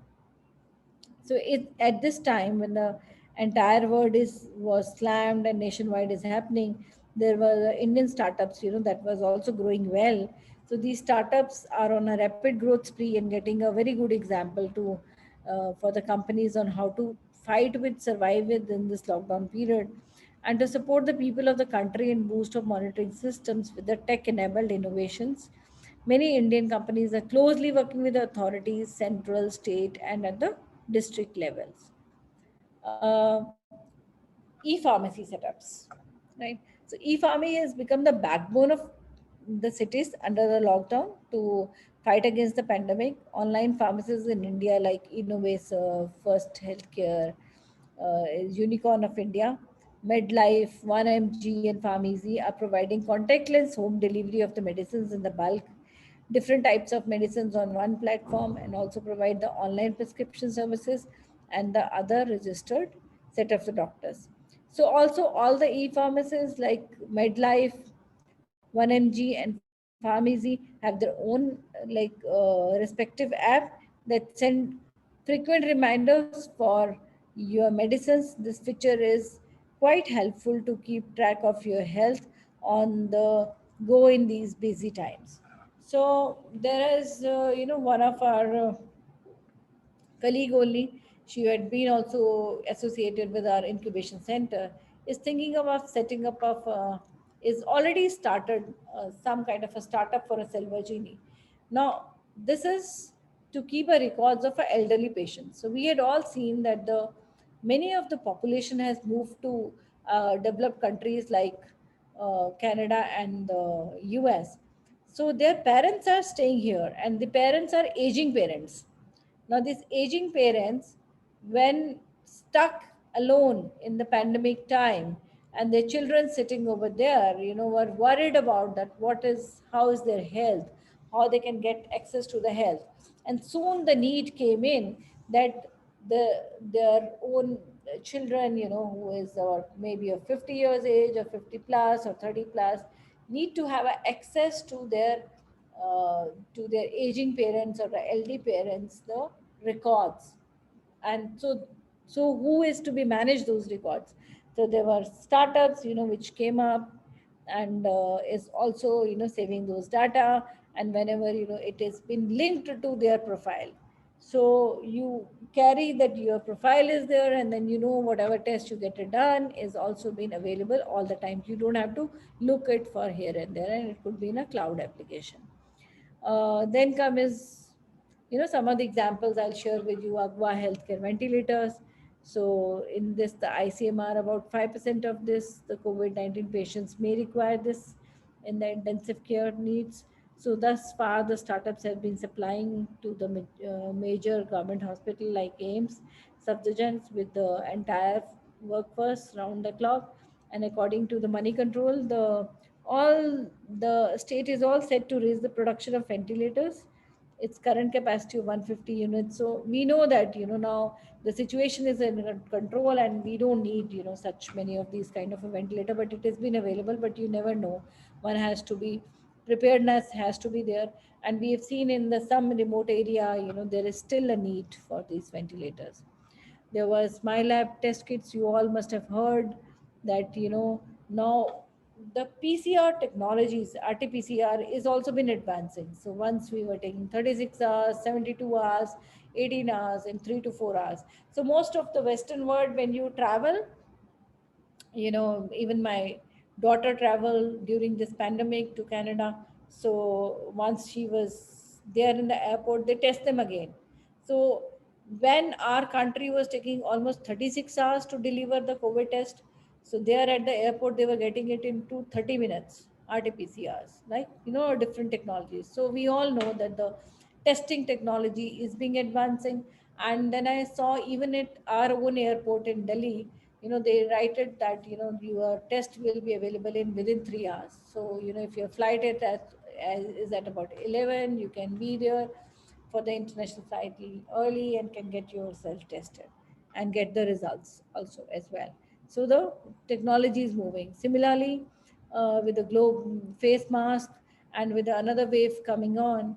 S4: So it at this time when the entire world is was slammed and nationwide is happening, there were Indian startups, that was also growing well. So these startups are on a rapid growth spree and getting a very good example to for the companies on how to fight with, survive within this lockdown period, and to support the people of the country and boost of monitoring systems with the tech-enabled innovations. Many Indian companies are closely working with the authorities, central, state, and at the district levels. E-pharmacy setups, right? So e-pharmacy has become the backbone of the cities under the lockdown to fight against the pandemic. Online pharmacies in India like Innovacare, First Healthcare, Unicorn of India, MedLife, 1mg, and Pharmacy are providing contactless home delivery of the medicines in the bulk, different types of medicines on one platform, and also provide the online prescription services and the other registered set of the doctors. So also all the e-pharmacies like MedLife, 1mg, and Pharmacy have their own respective app that send frequent reminders for your medicines. This feature is quite helpful to keep track of your health on the go in these busy times. So there is, one of our colleague only, she had been also associated with our incubation center, is thinking about setting up of, is already started some kind of a startup for a silver genie. Now, this is to keep a records of elderly patients. So we had all seen that the many of the population has moved to developed countries like Canada and the US. So their parents are staying here, and the parents are aging parents. Now, these aging parents, when stuck alone in the pandemic time, and their children sitting over there, were worried about that how is their health, how they can get access to the health. And soon the need came in that their own children, who is maybe of 50 years age or 50 plus or 30 plus, need to have access to their aging parents or the elderly parents the records. And so who is to be managed those records? So there were startups which came up, and is also saving those data, and whenever it has been linked to their profile, so you carry that your profile is there, and then whatever test you get it done is also been available all the time. You don't have to look it for here and there, and it could be in a cloud application. Then come is, some of the examples I'll share with you. Agwa healthcare ventilators. So in this, the ICMR, about 5% of this, the COVID-19 patients may require this in the intensive care needs. So thus far, the startups have been supplying to the major government hospital like AIMS, Subsegents with the entire workforce round the clock. And according to the money control, the state is all set to raise the production of ventilators, its current capacity of 150 units. So we know that, now the situation is in control and we don't need, such many of these kind of a ventilator, but it has been available, but you never know. One has to be, preparedness has to be there. And we have seen in the some remote area, there is still a need for these ventilators. There was MyLab test kits. You all must have heard that, now the PCR technologies, RT-PCR, is also been advancing. So once we were taking 36 hours, 72 hours, 18 hours, and 3 to 4 hours. So most of the Western world, when you travel, even my daughter traveled during this pandemic to Canada. So once she was there in the airport, they test them again. So when our country was taking almost 36 hours to deliver the COVID test, so there at the airport they were getting it into 30 minutes, RT-PCRs, like, different technologies. So we all know that the testing technology is being advancing. And then I saw even at our own airport in Delhi, they write it that, your test will be available in within 3 hours. So, if your flight is at about 11, you can be there for the international flight early and can get yourself tested and get the results also as well. So the technology is moving. Similarly, with the globe face mask and with another wave coming on,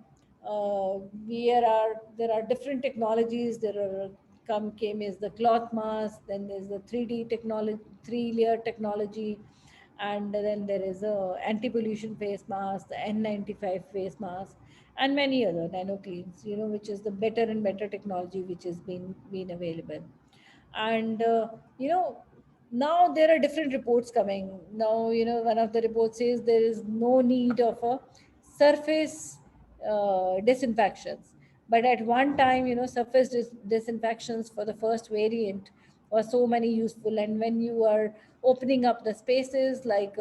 S4: there are different technologies. There are come came is the cloth mask, then there's the 3D technology, 3-layer technology, and then there is a anti-pollution face mask, the N95 face mask, and many other nanocleans, which is the better and better technology which has been available. And now there are different reports coming now. One of the reports says there is no need of a surface disinfections. But at one time, surface disinfections for the first variant were so many useful. And when you are opening up the spaces like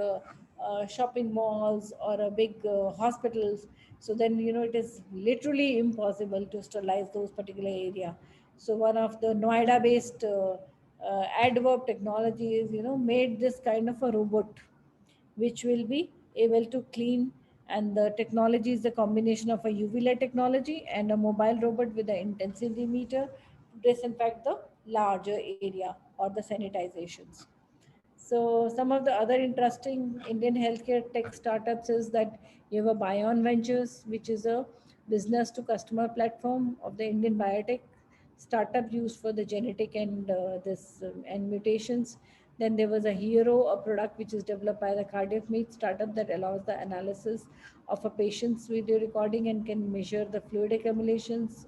S4: shopping malls or a big hospitals, so then, it is literally impossible to sterilize those particular area. So one of the Noida based adverb technologies, made this kind of a robot which will be able to clean. And the technology is the combination of a UV light technology and a mobile robot with an intensity meter to disinfect the larger area or the sanitizations. So some of the other interesting Indian healthcare tech startups is that you have a Bion Ventures, which is a business to customer platform of the Indian biotech startup used for the genetic and this and mutations. Then there was a Hero, a product which is developed by the Cardiac Meat startup that allows the analysis of a patient's video recording and can measure the fluid accumulations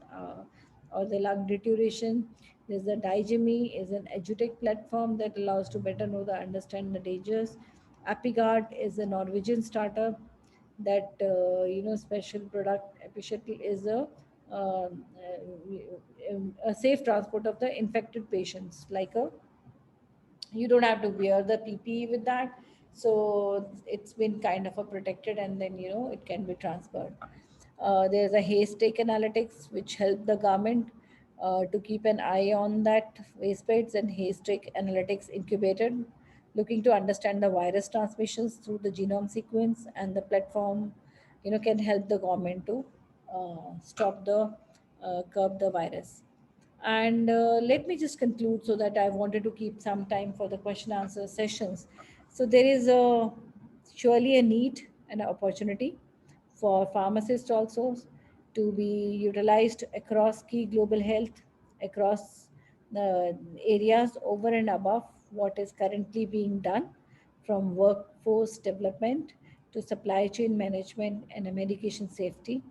S4: or the lung deterioration. There's the Digemy is an edutech platform that allows to better know the understand the dangers. Apigard is a Norwegian startup that special product Epishuttle is a safe transport of the infected patients, like a you don't have to wear the PPE with that. So it's been kind of a protected, and then it can be transferred. There's a Haystack Analytics which help the government to keep an eye on that waste beds, and Haystack Analytics incubated, looking to understand the virus transmissions through the genome sequence. And the platform can help the government to stop the curb the virus. And let me just conclude, so that I wanted to keep some time for the question answer sessions. So there is surely a need and an opportunity for pharmacists also to be utilized across key global health, across the areas over and above what is currently being done, from workforce development to supply chain management and medication safety.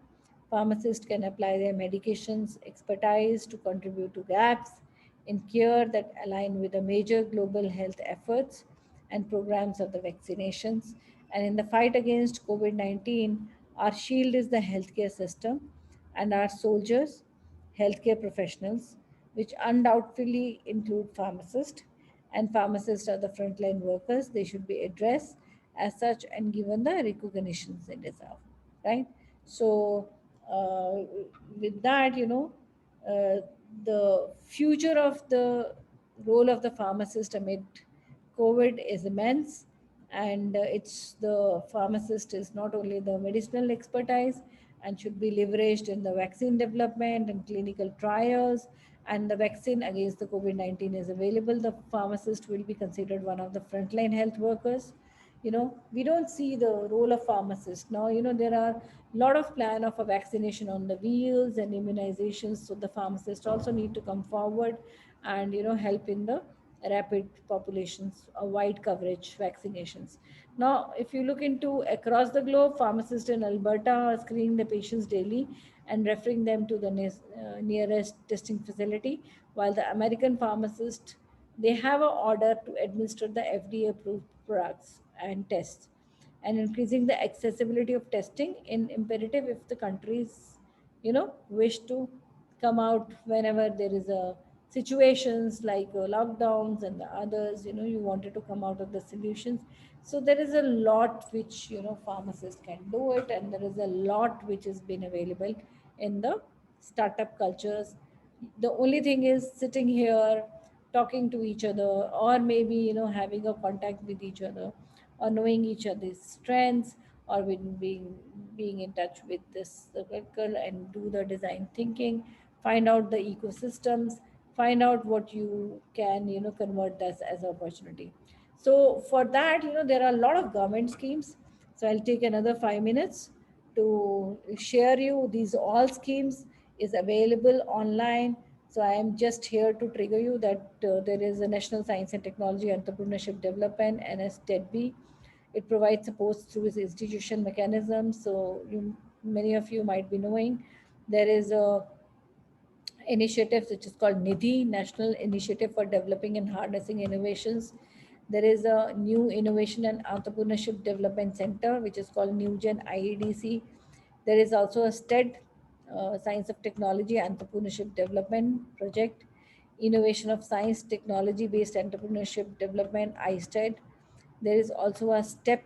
S4: Pharmacists can apply their medications expertise to contribute to gaps in care that align with the major global health efforts and programs of the vaccinations. And in the fight against COVID 19, our shield is the healthcare system and our soldiers, healthcare professionals, which undoubtedly include pharmacists. And pharmacists are the frontline workers. They should be addressed as such and given the recognitions they deserve, right? So with that, uh, the future of the role of the pharmacist amid COVID is immense, and it's the pharmacist is not only the medicinal expertise and should be leveraged in the vaccine development and clinical trials. And the vaccine against the COVID-19 is available. The pharmacist will be considered one of the frontline health workers. We don't see the role of pharmacist now. There are a lot of plan of a vaccination on the wheels and immunizations, so the pharmacist also need to come forward and help in the rapid populations, wide coverage vaccinations. Now if you look into across the globe, pharmacists in Alberta are screening the patients daily and referring them to the nearest testing facility, while the American pharmacist, they have an order to administer the FDA approved products and tests, and increasing the accessibility of testing in imperative if the countries wish to come out whenever there is a situations like lockdowns and the others. You wanted to come out of the solutions. So there is a lot which pharmacists can do it, and there is a lot which has been available in the startup cultures. The only thing is sitting here talking to each other, or maybe having a contact with each other, or knowing each other's strengths, or with being in touch with this circle and do the design thinking, find out the ecosystems, find out what you can convert this as opportunity. So for that, there are a lot of government schemes. So I'll take another 5 minutes to share you these all schemes is available online. So I am just here to trigger you that there is a National Science and Technology Entrepreneurship Development, NSTEDB. It provides support through its institution mechanisms. So many of you might be knowing there is a initiative which is called NIDHI, National Initiative for Developing and Harnessing Innovations. There is a New Innovation and Entrepreneurship Development Center, which is called NewGen IEDC. There is also a STED, Science of Technology Entrepreneurship Development Project, Innovation of Science Technology Based Entrepreneurship Development, ISTED. There is also a STEP,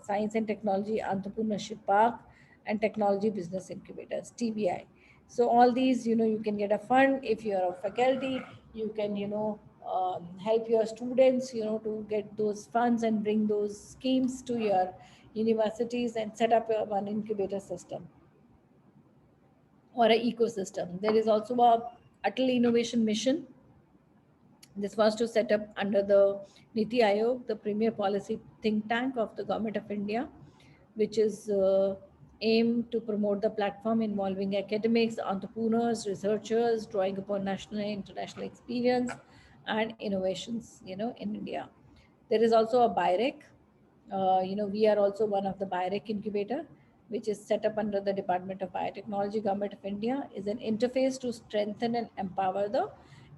S4: Science and Technology Entrepreneurship Park and Technology Business Incubators, TBI. So all these, you can get a fund if you are a faculty. You can, help your students, to get those funds and bring those schemes to your universities and set up one incubator system or an ecosystem. There is also a Atal Innovation Mission. This was to set up under the Niti Aayog, the premier policy think tank of the Government of India, which is aimed to promote the platform involving academics, entrepreneurs, researchers, drawing upon national and international experience and innovations, in India. There is also a BIREC. We are also one of the BIREC incubator, which is set up under the Department of Biotechnology, Government of India, is an interface to strengthen and empower the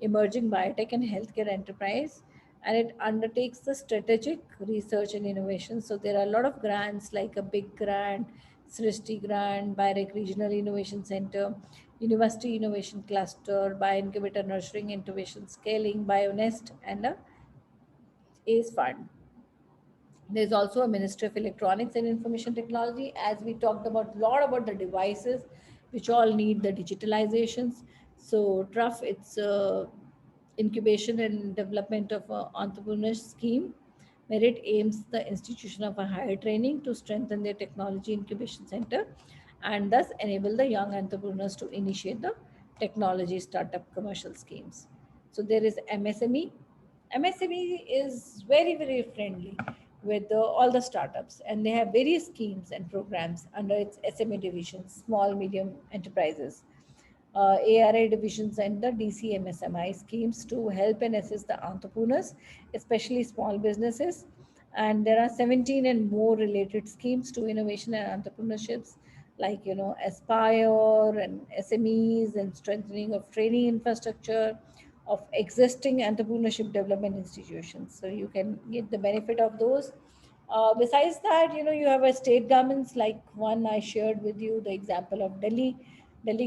S4: emerging biotech and healthcare enterprise, and it undertakes the strategic research and innovation. So there are a lot of grants like a big grant, Srishti grant, BIREC Regional Innovation Center, University Innovation Cluster, Bioincubator Nurturing Innovation Scaling, BioNest, and a ACE Fund. There's also a Ministry of Electronics and Information Technology, as we talked about a lot about the devices which all need the digitalizations. So TRUF, it's incubation and development of entrepreneur scheme, where it aims the institution of a higher training to strengthen their technology incubation center and thus enable the young entrepreneurs to initiate the technology startup commercial schemes. So there is MSME. MSME is very, very friendly with all the startups, and they have various schemes and programs under its SME division, small, medium enterprises, ARI divisions, and the DCMSMI schemes to help and assist the entrepreneurs, especially small businesses. And there are 17 and more related schemes to innovation and entrepreneurships, like Aspire and SMEs, and strengthening of training infrastructure of existing entrepreneurship development institutions. So you can get the benefit of those. Besides that, you have a state governments, like one I shared with you, the example of Delhi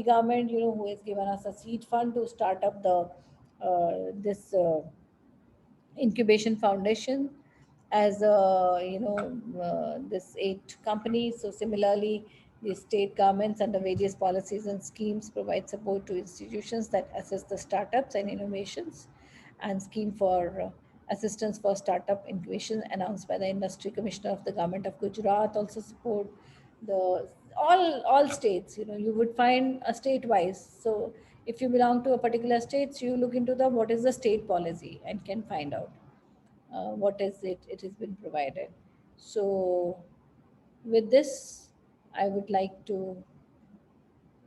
S4: government, who has given us a seed fund to start up the this incubation foundation as this 8 companies. So similarly, The state governments under various policies and schemes provide support to institutions that assess the startups and innovations, and scheme for assistance for startup incubation announced by the industry commissioner of the government of Gujarat also support the all states. You would find a state wise. So if you belong to a particular state, you look into the what is the state policy and can find out what is it has been provided. So with this, I would like to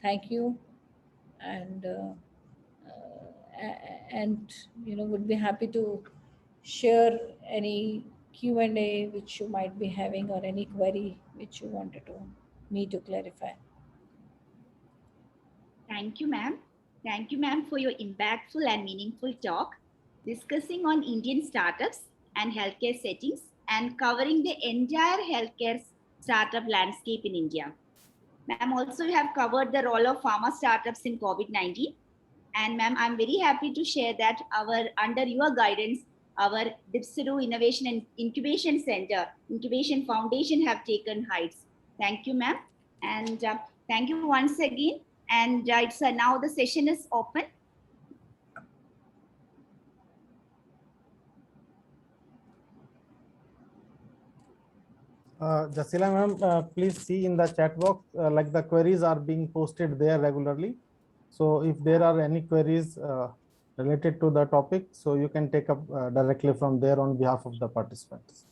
S4: thank you, and and would be happy to share any Q&A which you might be having, or any query which you wanted to me to clarify.
S2: Thank you, ma'am. Thank you, ma'am, for your impactful and meaningful talk discussing on Indian startups and healthcare settings and covering the entire healthcare startup landscape in India. Ma'am, also you have covered the role of pharma startups in COVID-19. And ma'am, I'm very happy to share that under your guidance, our DIPSRU Innovation and Incubation Center, Incubation Foundation have taken heights. Thank you, ma'am. And thank you once again. And now the session is open.
S3: Jasila ma'am, please see in the chat box, like the queries are being posted there regularly. So if there are any queries related to the topic, so you can take up directly from there on behalf of the participants.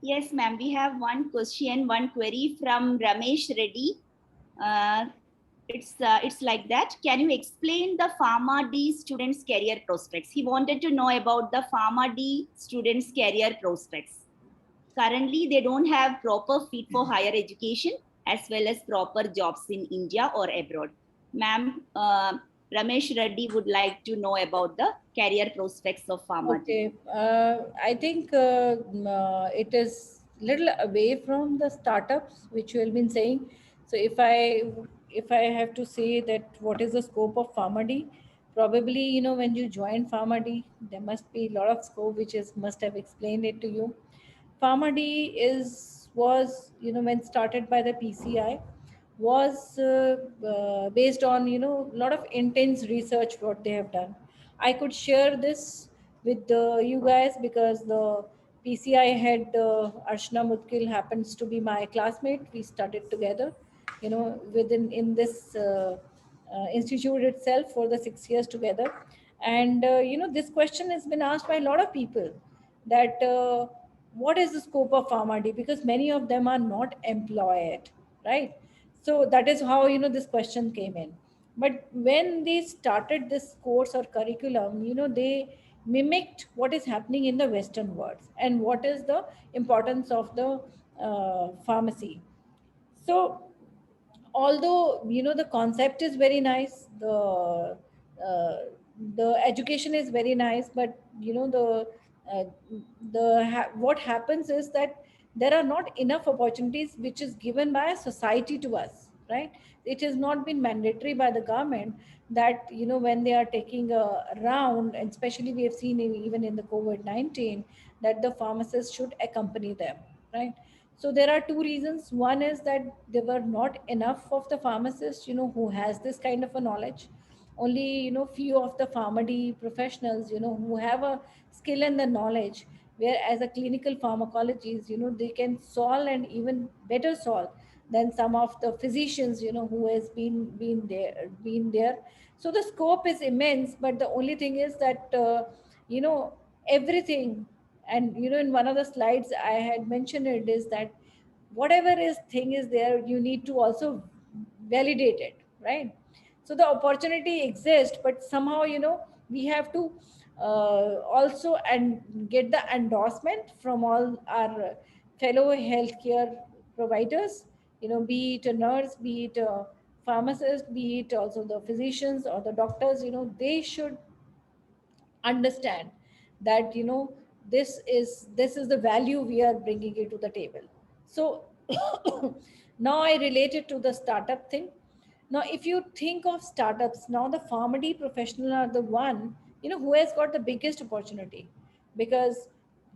S2: Yes, ma'am. We have one question, one query from Ramesh Reddy. It's like that. Can you explain the Pharma D students' career prospects? He wanted to know about the Pharma D students' career prospects. Currently, they don't have proper fit for higher education as well as proper jobs in India or abroad. Ma'am, Ramesh Reddy would like to know about the career prospects of Pharma D.
S4: Okay, I think it is little away from the startups which you have been saying. So if I have to say that what is the scope of PharmaD, probably when you join PharmaD, there must be a lot of scope which is must have explained it to you. PharmaD was when started by the PCI, was based on a lot of intense research what they have done. I could share this with you guys because the PCI head Arshna Mutkil happens to be my classmate. We studied together, within in this institute itself for the 6 years together. And this question has been asked by a lot of people that what is the scope of PharmaD, because many of them are not employed, right? So that is how this question came in. But when they started this course or curriculum, they mimicked what is happening in the Western world and what is the importance of the pharmacy. So although the concept is very nice, uh, the education is very nice, but uh, what happens is that there are not enough opportunities which is given by society to us, right? It has not been mandatory by the government that when they are taking a round, and especially we have seen even in the COVID-19, that the pharmacist should accompany them, right? So there are two reasons. One is that there were not enough of the pharmacists, who has this kind of a knowledge. Only, few of the pharmacy professionals, who have a skill and the knowledge, where as a clinical pharmacologist, they can solve and even better solve than some of the physicians, who has been there. So the scope is immense, but the only thing is that, everything, and in one of the slides I had mentioned it, is that whatever is thing is there, you need to also validate it, right? So the opportunity exists, but somehow we have to also and get the endorsement from all our fellow healthcare providers, be it a nurse, be it a pharmacist, be it also the physicians or the doctors. They should understand that this is the value we are bringing it to the table. So now I relate it to the startup thing. Now if you think of startups, now the pharmacy professional are the one who has got the biggest opportunity, because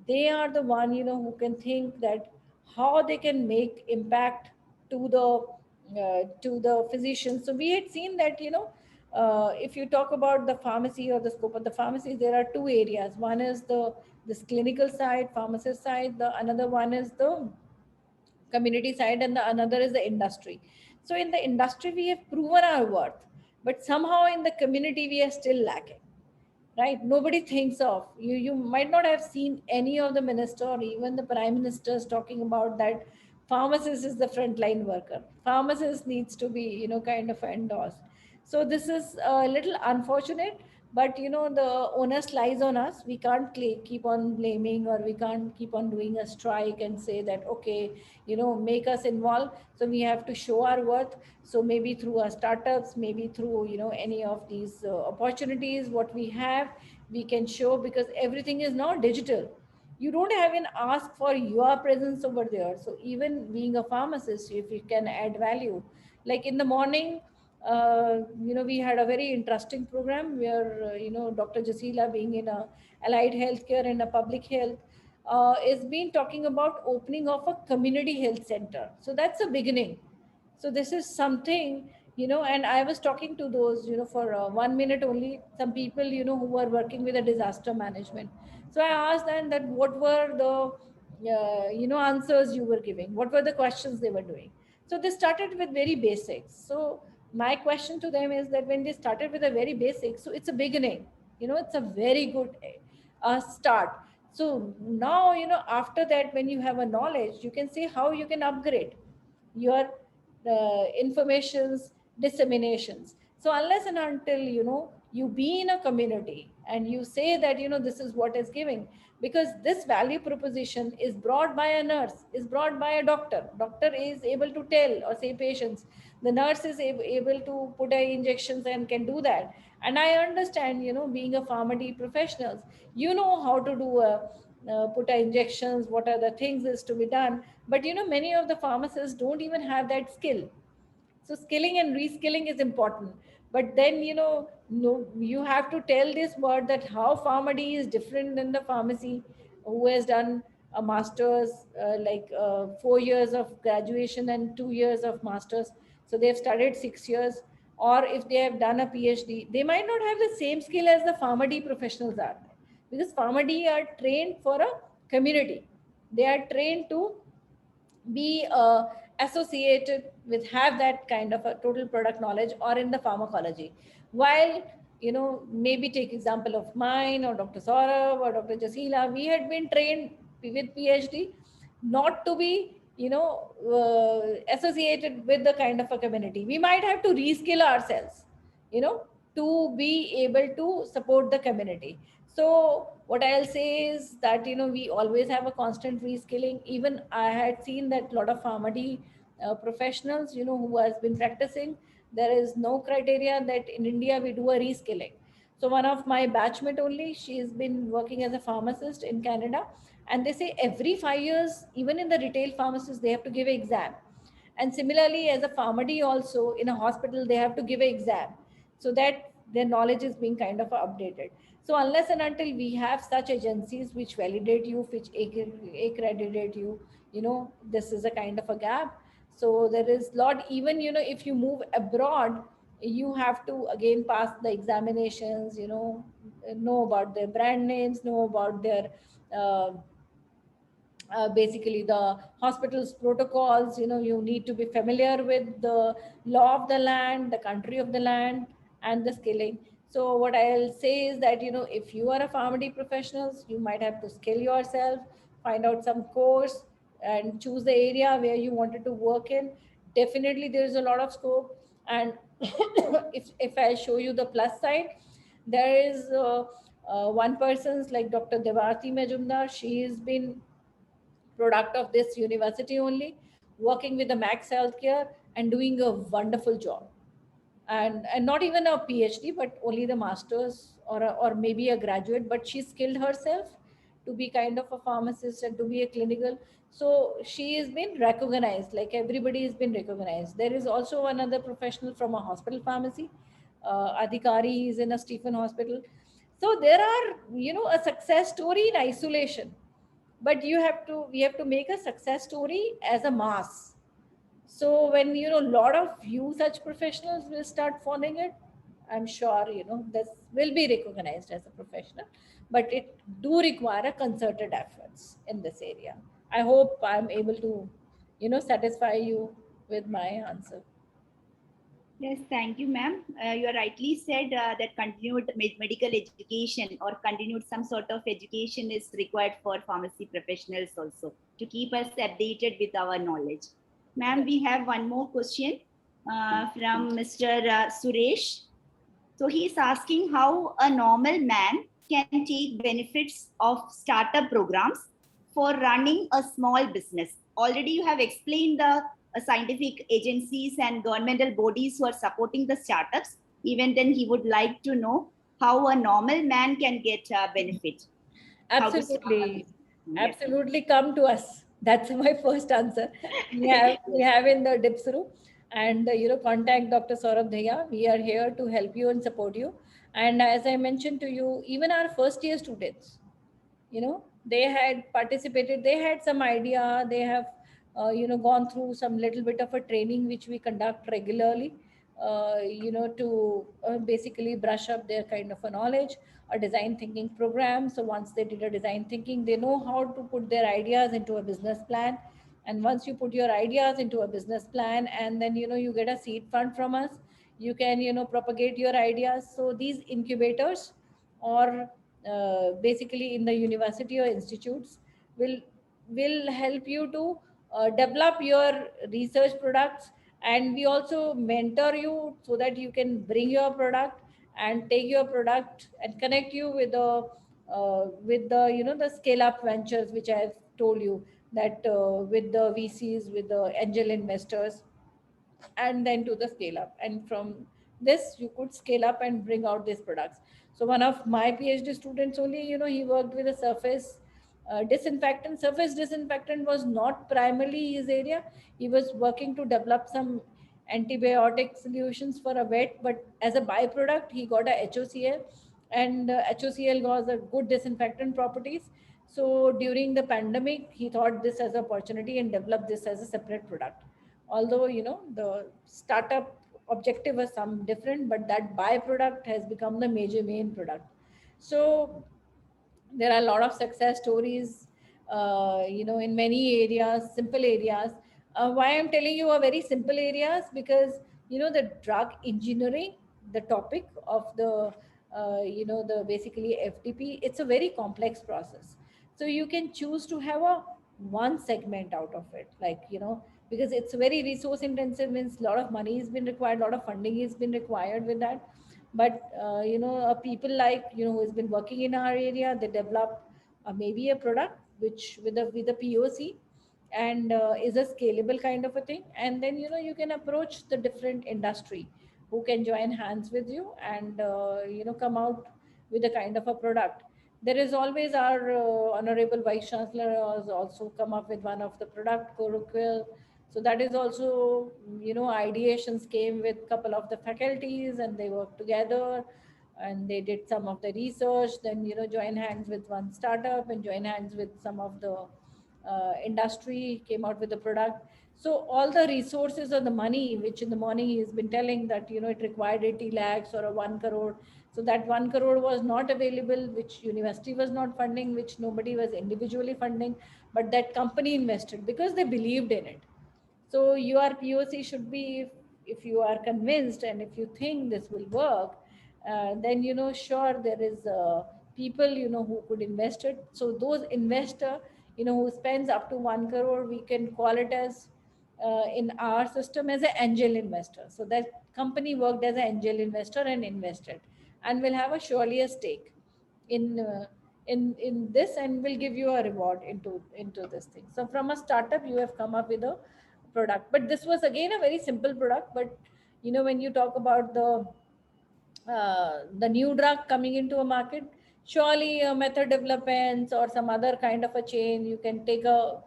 S4: they are the one who can think that how they can make impact to the physicians. So we had seen that, if you talk about the pharmacy or the scope of the pharmacy, there are two areas. One is the this clinical side, pharmacist side. The another one is the community side, and the another is the industry. So in the industry we have proven our worth, but somehow in the community we are still lacking, right? Nobody thinks of you might not have seen any of the minister or even the prime ministers talking about that pharmacist is the frontline worker, pharmacist needs to be, kind of endorsed. So this is a little unfortunate, but the onus lies on us. We can't keep on blaming, or we can't keep on doing a strike and say that, okay, make us involved. So we have to show our worth. So maybe through our startups, maybe through, any of these opportunities what we have, we can show, because everything is now digital. You don't even ask for your presence over there. So even being a pharmacist, if you can add value, like in the morning, we had a very interesting program where, Dr. Jasila, being in a allied healthcare and a public health, is been talking about opening of a community health center. So that's a beginning. So this is something, and I was talking to those, for 1 minute only, some people, who were working with a disaster management. So I asked them that what were the, answers you were giving, what were the questions they were doing. So they started with very basics. So my question to them is that when they started with a very basic, so it's a beginning, it's a very good start. So now, after that, when you have a knowledge, you can see how you can upgrade your informations disseminations. So unless and until, you be in a community and you say that, this is what is giving, because this value proposition is brought by a nurse, is brought by a doctor is able to tell or say patients, the nurse is able to put a injections and can do that. And I understand, being a pharmacy professionals, how to do a put a injections, what are the things is to be done. But many of the pharmacists don't even have that skill. So skilling and reskilling is important. But then, no, you have to tell this word that how pharmacy is different than the pharmacy who has done a master's, 4 years of graduation and 2 years of master's. So they've studied 6 years. Or if they have done a PhD, they might not have the same skill as the pharmacy professionals are. Because pharmacy are trained for a community. They are trained to be associated with, have that kind of a total product knowledge, or in the pharmacology. While, maybe take example of mine or Dr. Saurav or Dr. Jasila, we had been trained with PhD not to be, associated with the kind of a community. We might have to reskill ourselves, you know to be able to support the community. So what I'll say is that, we always have a constant reskilling. Even I had seen that a lot of pharmacy professionals, who has been practicing, there is no criteria that in India we do a reskilling. So one of my batchmate only, she's been working as a pharmacist in Canada, and they say every 5 years, even in the retail pharmacies, they have to give an exam. And similarly, as a pharmacy also in a hospital, they have to give an exam, so that their knowledge is being kind of updated. So unless and until we have such agencies which validate you, which accreditate you, this is a kind of a gap. So there is lot, even, if you move abroad, you have to again pass the examinations, know about their brand names, know about their uh, basically the hospital's protocols. You need to be familiar with the law of the land, the country of the land, and the skilling. So what I'll say is that, if you are a pharmacy professionals, you might have to skill yourself, find out some course, and choose the area where you wanted to work in. Definitely there is a lot of scope. And if I show you the plus side, there is one person's like Dr. Devarti Majumdar. She has been product of this university only, working with the Max Healthcare and doing a wonderful job. And not even a PhD, but only the masters, or maybe a graduate, but she skilled herself to be kind of a pharmacist and to be a clinical. So she has been recognized, like everybody has been recognized. There is also another professional from a hospital pharmacy, Adhikari is in a Stephen hospital. So there are, a success story in isolation. but we have to make a success story as a mass. So when a lot of you such professionals will start following it, I'm sure this will be recognized as a professional, but it do require a concerted efforts in this area. I hope I'm able to satisfy you with my answer.
S2: Yes, thank you, ma'am. You are rightly said that continued medical education or continued some sort of education is required for pharmacy professionals also to keep us updated with our knowledge. Ma'am, we have one more question from Mr. Suresh. So he's asking how a normal man can take benefits of startup programs for running a small business. Already you have explained the scientific agencies and governmental bodies who are supporting the startups. Even then, he would like to know how a normal man can get benefit. How to start a
S4: Absolutely.
S2: business. Yes.
S4: Absolutely, come to us. That's my first answer. We have in the Dipsuru, and contact Dr. Saurabh Dhaya. We are here to help you and support you. And as I mentioned to you, even our first year students, they had participated, they had some idea, they have gone through some little bit of a training which we conduct regularly, to basically brush up their kind of a knowledge, a design thinking program. So once they did a design thinking, they know how to put their ideas into a business plan. And once you put your ideas into a business plan, and then you get a seed fund from us, you can propagate your ideas. So these incubators, or basically in the university or institutes, will help you to develop your research products. And we also mentor you so that you can bring your product and take your product and connect you with the the scale up ventures which I have told you, that with the VCs, with the angel investors, and then to the scale up. And from this you could scale up and bring out these products. So one of my PhD students only, he worked with a surface disinfectant was not primarily his area. He was working to develop some antibiotic solutions for a vet, but as a byproduct he got a HOCl, and HOCl was a good disinfectant properties. So during the pandemic he thought this as an opportunity and developed this as a separate product. Although the startup objective was some different, but that byproduct has become the major main product. So there are a lot of success stories, in many areas, simple areas. Why I'm telling you a very simple areas, because the drug engineering, the topic of the the basically FDP, it's a very complex process. So you can choose to have a one segment out of it, like because it's very resource intensive, means a lot of money has been required, a lot of funding has been required with that. But people like who has been working in our area, they develop maybe a product which with a POC, and is a scalable kind of a thing. And then you can approach the different industry who can join hands with you, and come out with a kind of a product. There is always our honorable vice chancellor has also come up with one of the product, Coroquil. So that is also, ideations came with couple of the faculties, and they worked together and they did some of the research. Then join hands with one startup and join hands with some of the industry, came out with the product. So all the resources or the money, which in the morning he's been telling that it required 80 lakhs or a 1 crore. So that 1 crore was not available, which university was not funding, which nobody was individually funding, but that company invested because they believed in it. So your POC should be, if you are convinced and if you think this will work, then sure, there is people who could invest it. So those investor who spends up to 1 crore, we can call it as in our system as an angel investor. So that company worked as an angel investor and invested, and will have a surely a stake in this, and will give you a reward into this thing. So from a startup you have come up with a product, but this was again a very simple product. But when you talk about the new drug coming into a market, surely method developments or some other kind of a chain, you can take a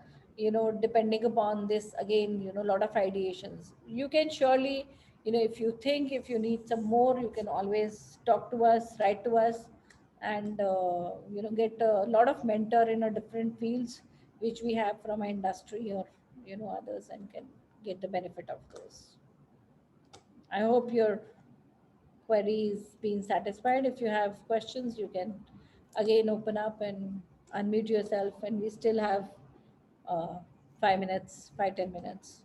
S4: depending upon this, again a lot of ideations. You can surely, if you think, if you need some more, you can always talk to us, write to us. and get a lot of mentor in a different fields which we have from our industry or others, and can get the benefit of those. I hope your query is being satisfied. If you have questions, you can again open up and unmute yourself, and we still have 5 minutes, 5-10 minutes.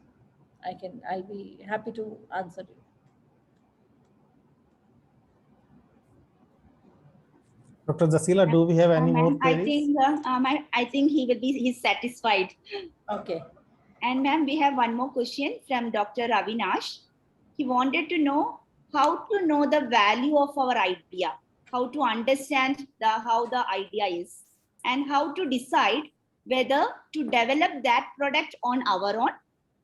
S4: I'll be happy to answer you.
S3: Dr. Jasila, do we have any more
S2: Ma'am, I
S3: queries?
S2: think I think he's satisfied.
S4: Okay.
S2: And ma'am, we have one more question from Dr. Ravinash. He wanted to know how to know the value of our idea, how to understand how the idea is, and how to decide whether to develop that product on our own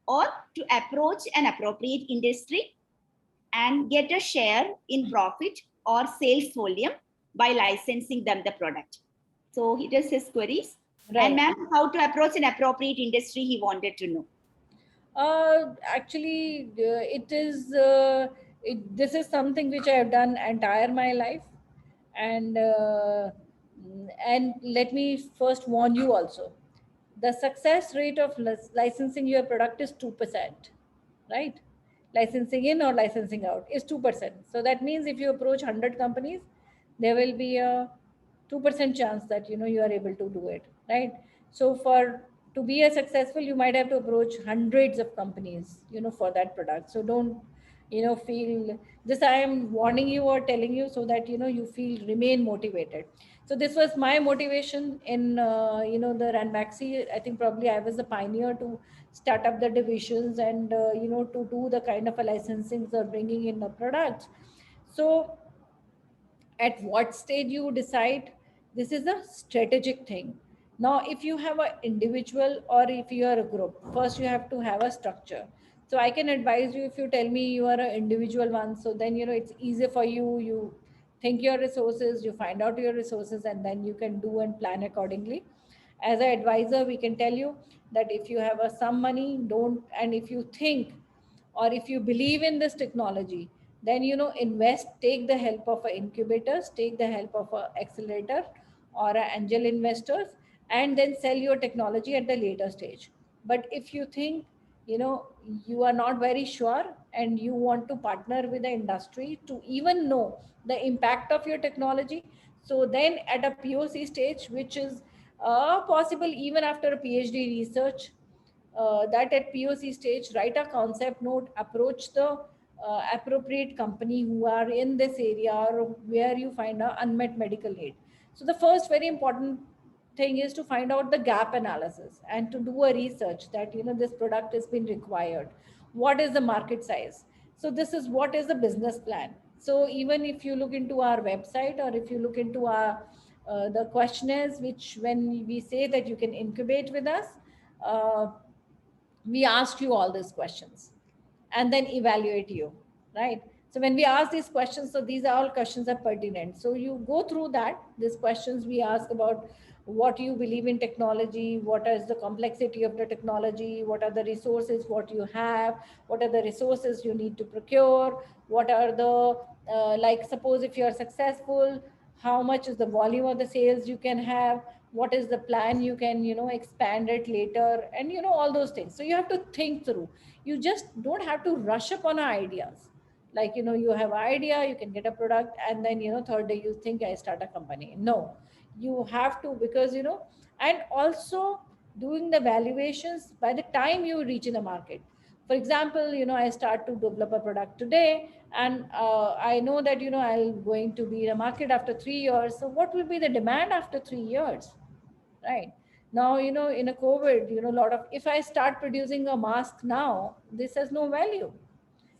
S2: or to approach an appropriate industry and get a share in profit or sales volume by licensing them the product. So he does his queries.
S4: Right.
S2: And ma'am, how to approach an appropriate industry he wanted to know.
S4: Actually, this is something which I have done entire my life, and let me first warn you also. The success rate of licensing your product is 2%, right? Licensing in or licensing out is 2%. So that means if you approach 100 companies, there will be a 2% chance that you are able to do it, right? So for to be a successful, you might have to approach hundreds of companies for that product. So don't feel this. I am warning you or telling you so that you feel remain motivated. So this was my motivation in the Ranbaxy. I think probably I was the pioneer to start up the divisions, and to do the kind of a licensing or bringing in the products. So at what stage you decide, this is a strategic thing. Now if you have an individual or if you are a group, first you have to have a structure. So I can advise you, if you tell me you are an individual one, so then it's easier for you. You think your resources, you find out your resources, and then you can do and plan accordingly. As an advisor, we can tell you that if you have some money, don't, and if you think or if you believe in this technology, then invest, take the help of incubators, take the help of a accelerator or a angel investors, and then sell your technology at the later stage. But if you think you know you are not very sure and you want to partner with the industry to even know the impact of your technology, so then at a POC stage, which is possible even after a PhD research, that at POC stage, write a concept note, approach the appropriate company who are in this area or where you find a unmet medical need. So the first very important thing is to find out the gap analysis and to do a research that this product has been required. What is the market size? So this is what is the business plan. So even if you look into our website or if you look into our the questionnaires, which when we say that you can incubate with us, uh, we ask you all these questions and then evaluate you, right? So when we ask these questions, so these are all questions are pertinent. So you go through that, these questions we ask about what you believe in technology, what is the complexity of the technology, what are the resources, what you have, what are the resources you need to procure, what are the, like suppose if you are successful, how much is the volume of the sales you can have, what is the plan you can expand it later, and all those things. So you have to think through. You just don't have to rush upon ideas. Like you have an idea, you can get a product, and then third day you think I start a company. No, you have to, because and also doing the valuations by the time you reach in the market. For example, I start to develop a product today, and I know that I'm going to be in a market after 3 years. So what will be the demand after 3 years, right? Now in a COVID, a lot of, if I start producing a mask now, this has no value.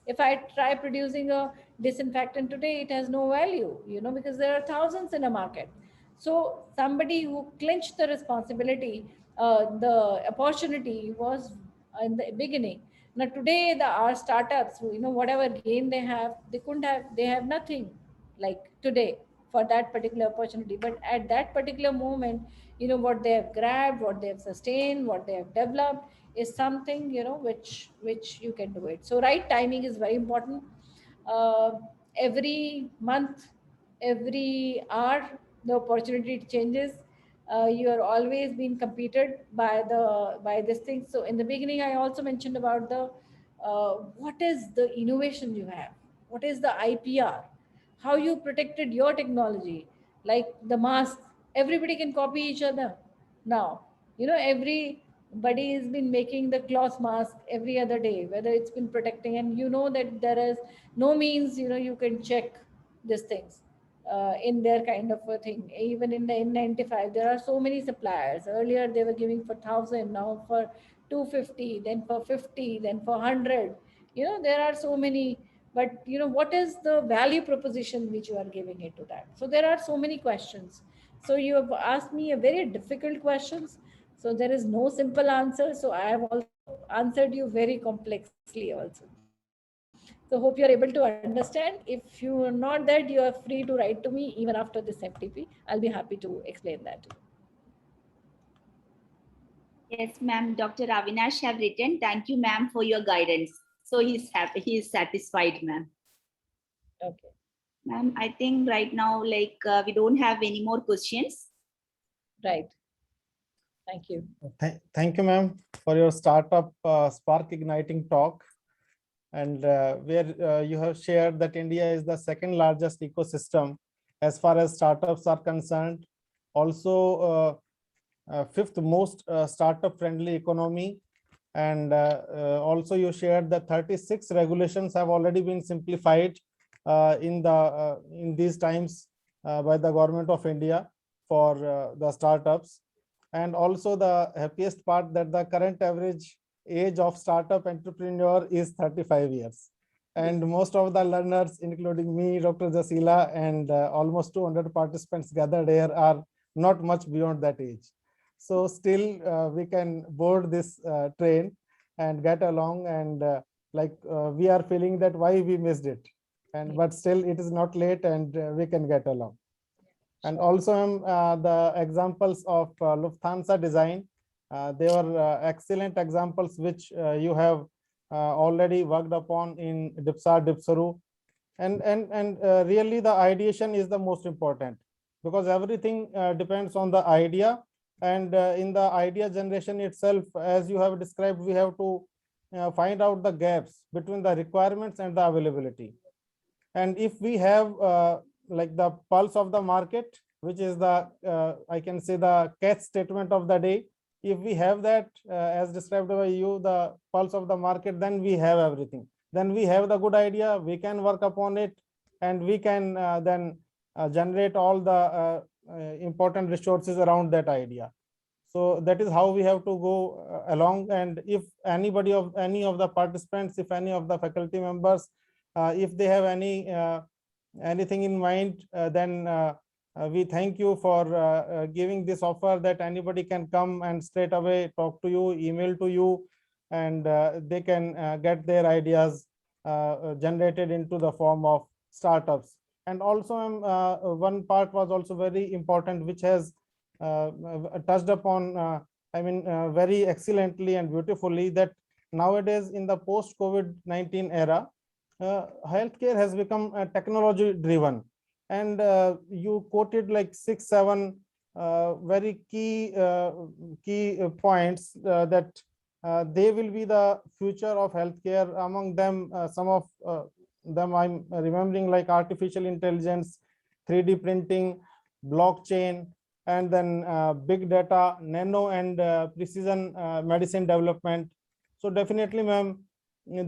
S4: If I try producing a disinfectant today, it has no value, because there are thousands in a market. So somebody who clinched the responsibility, the opportunity was in the beginning. Now today, our startups, whatever gain they have, they couldn't have, they have nothing like today for that particular opportunity. But at that particular moment, what they have grabbed, what they have sustained, what they have developed is something which you can do it. So right timing is very important. uh, every month, every hour, the opportunity changes. You are always being competed by this thing. So in the beginning, I also mentioned about the what is the innovation you have, what is the IPR, how you protected your technology, like the mask. Everybody can copy each other now. Everybody has been making the cloth mask every other day, whether it's been protecting, and that there is no means you can check these things in their kind of a thing. Even in the N95, there are so many suppliers. Earlier, they were giving for 1,000, now for 250, then for 50, then for 100. There are so many, but what is the value proposition which you are giving it to that? So there are so many questions. So you have asked me a very difficult questions. So there is no simple answer. So I have also answered you very complexly also. So hope you are able to understand. If you are not that, you are free to write to me even after this FTP. I'll be happy to explain that to you.
S2: Yes, ma'am. Dr. Avinash have written, thank you, ma'am, for your guidance. So he's happy, he is satisfied, ma'am.
S4: Okay.
S2: Ma'am, I think right now, we don't have any more questions.
S4: Right. Thank you.
S3: Thank you, ma'am, for your startup spark igniting talk. And where you have shared that India is the second largest ecosystem as far as startups are concerned. Also, fifth most startup friendly economy. And also you shared that 36 regulations have already been simplified in these times by the government of India for the startups. And also the happiest part that the current average age of startup entrepreneur is 35 years. And most of the learners, including me, Dr. Jaseela, and almost 200 participants gathered here are not much beyond that age. So still we can board this train and get along, and we are feeling that why we missed it. And but still it is not late, and we can get along. And also the examples of Lufthansa design, they were excellent examples which you have already worked upon in DIPSA, DIPSRU. And really the ideation is the most important, because everything depends on the idea. And in the idea generation itself, as you have described, we have to find out the gaps between the requirements and the availability. And if we have like the pulse of the market, which is the I can say the catch statement of the day, if we have that as described by you, the pulse of the market, then we have everything. Then we have the good idea, we can work upon it, and we can then generate all the important resources around that idea. So that is how we have to go along. And if any of the participants, if any of the faculty members, if they have anything in mind, then we thank you for giving this offer that anybody can come and straight away talk to you, email to you, and they can get their ideas generated into the form of startups. And also one part was also very important, which has touched upon very excellently and beautifully, that nowadays in the post COVID-19 era, healthcare has become technology driven. And you quoted like 6-7 very key points that they will be the future of healthcare. Among them, some of them I'm remembering, like artificial intelligence, 3D printing, blockchain, and then big data, nano and precision medicine development. So definitely, ma'am,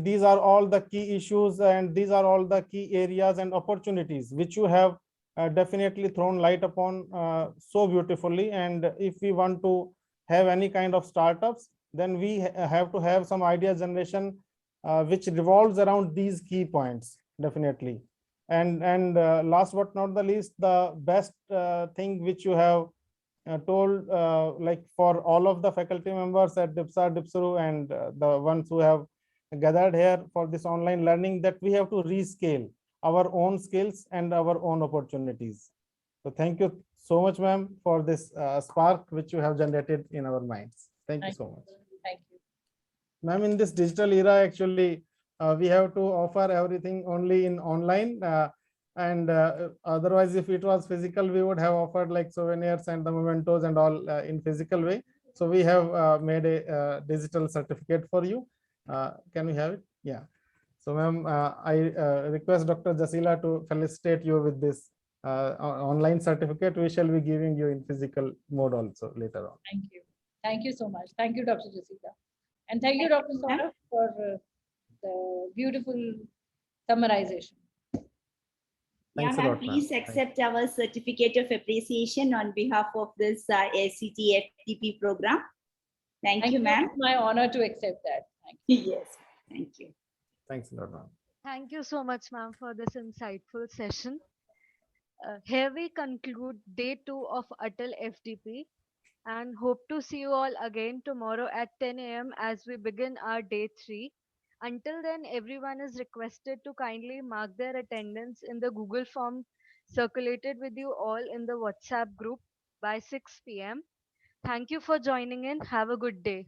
S3: these are all the key issues, and these are all the key areas and opportunities which you have definitely thrown light upon so beautifully. And if we want to have any kind of startups, then we have to have some idea generation which revolves around these key points, definitely. And last but not the least, the best thing which you have told, like for all of the faculty members at DIPSA, DIPSRU, and the ones who have gathered here for this online learning, that we have to rescale our own skills and our own opportunities. So thank you so much, ma'am, for this spark which you have generated in our minds. Thank you so much.
S4: Thank you.
S3: Ma'am, in this digital era, actually, we have to offer everything only in online. And otherwise, if it was physical, we would have offered like souvenirs and the mementos and all in physical way. So we have made a digital certificate for you. Can we have it? Yeah. So ma'am, I request Dr. Jasila to felicitate you with this online certificate. We shall be giving you in physical mode also later on.
S4: Thank you. Thank you so much. Thank you, Dr. Jasita. And thank you, Dr. Saurabh, for the beautiful summarization.
S3: Thanks a
S2: ma'am,
S3: lot, ma'am.
S2: please accept our certificate of appreciation on behalf of this AICTE FDP program. Thank you, ma'am.
S4: It's my honor to accept that. Thank you.
S2: Yes, thank you.
S3: Thanks a lot, ma'am.
S1: Thank you so much, ma'am, for this insightful session. Here we conclude day 2 of Atal FDP and hope to see you all again tomorrow at 10 a.m. as we begin our day 3. Until then, everyone is requested to kindly mark their attendance in the Google form circulated with you all in the WhatsApp group by 6 p.m. Thank you for joining in. Have a good day.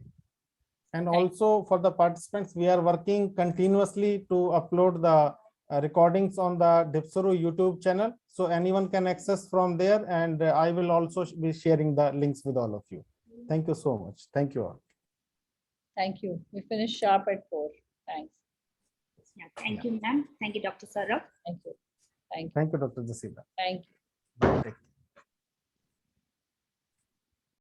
S3: And also for the participants, we are working continuously to upload the recordings on the Dipsuru YouTube channel. So anyone can access from there, and I will also be sharing the links with all of you. Thank you so much. Thank you all.
S4: Thank you. We finished sharp at 4. Thanks.
S2: Yeah, thank you, ma'am. Thank you, Dr. Saurabh.
S4: Thank you. Thank you.
S3: Thank you, Dr. Jasila.
S4: Thank you.
S3: Bye. Take care.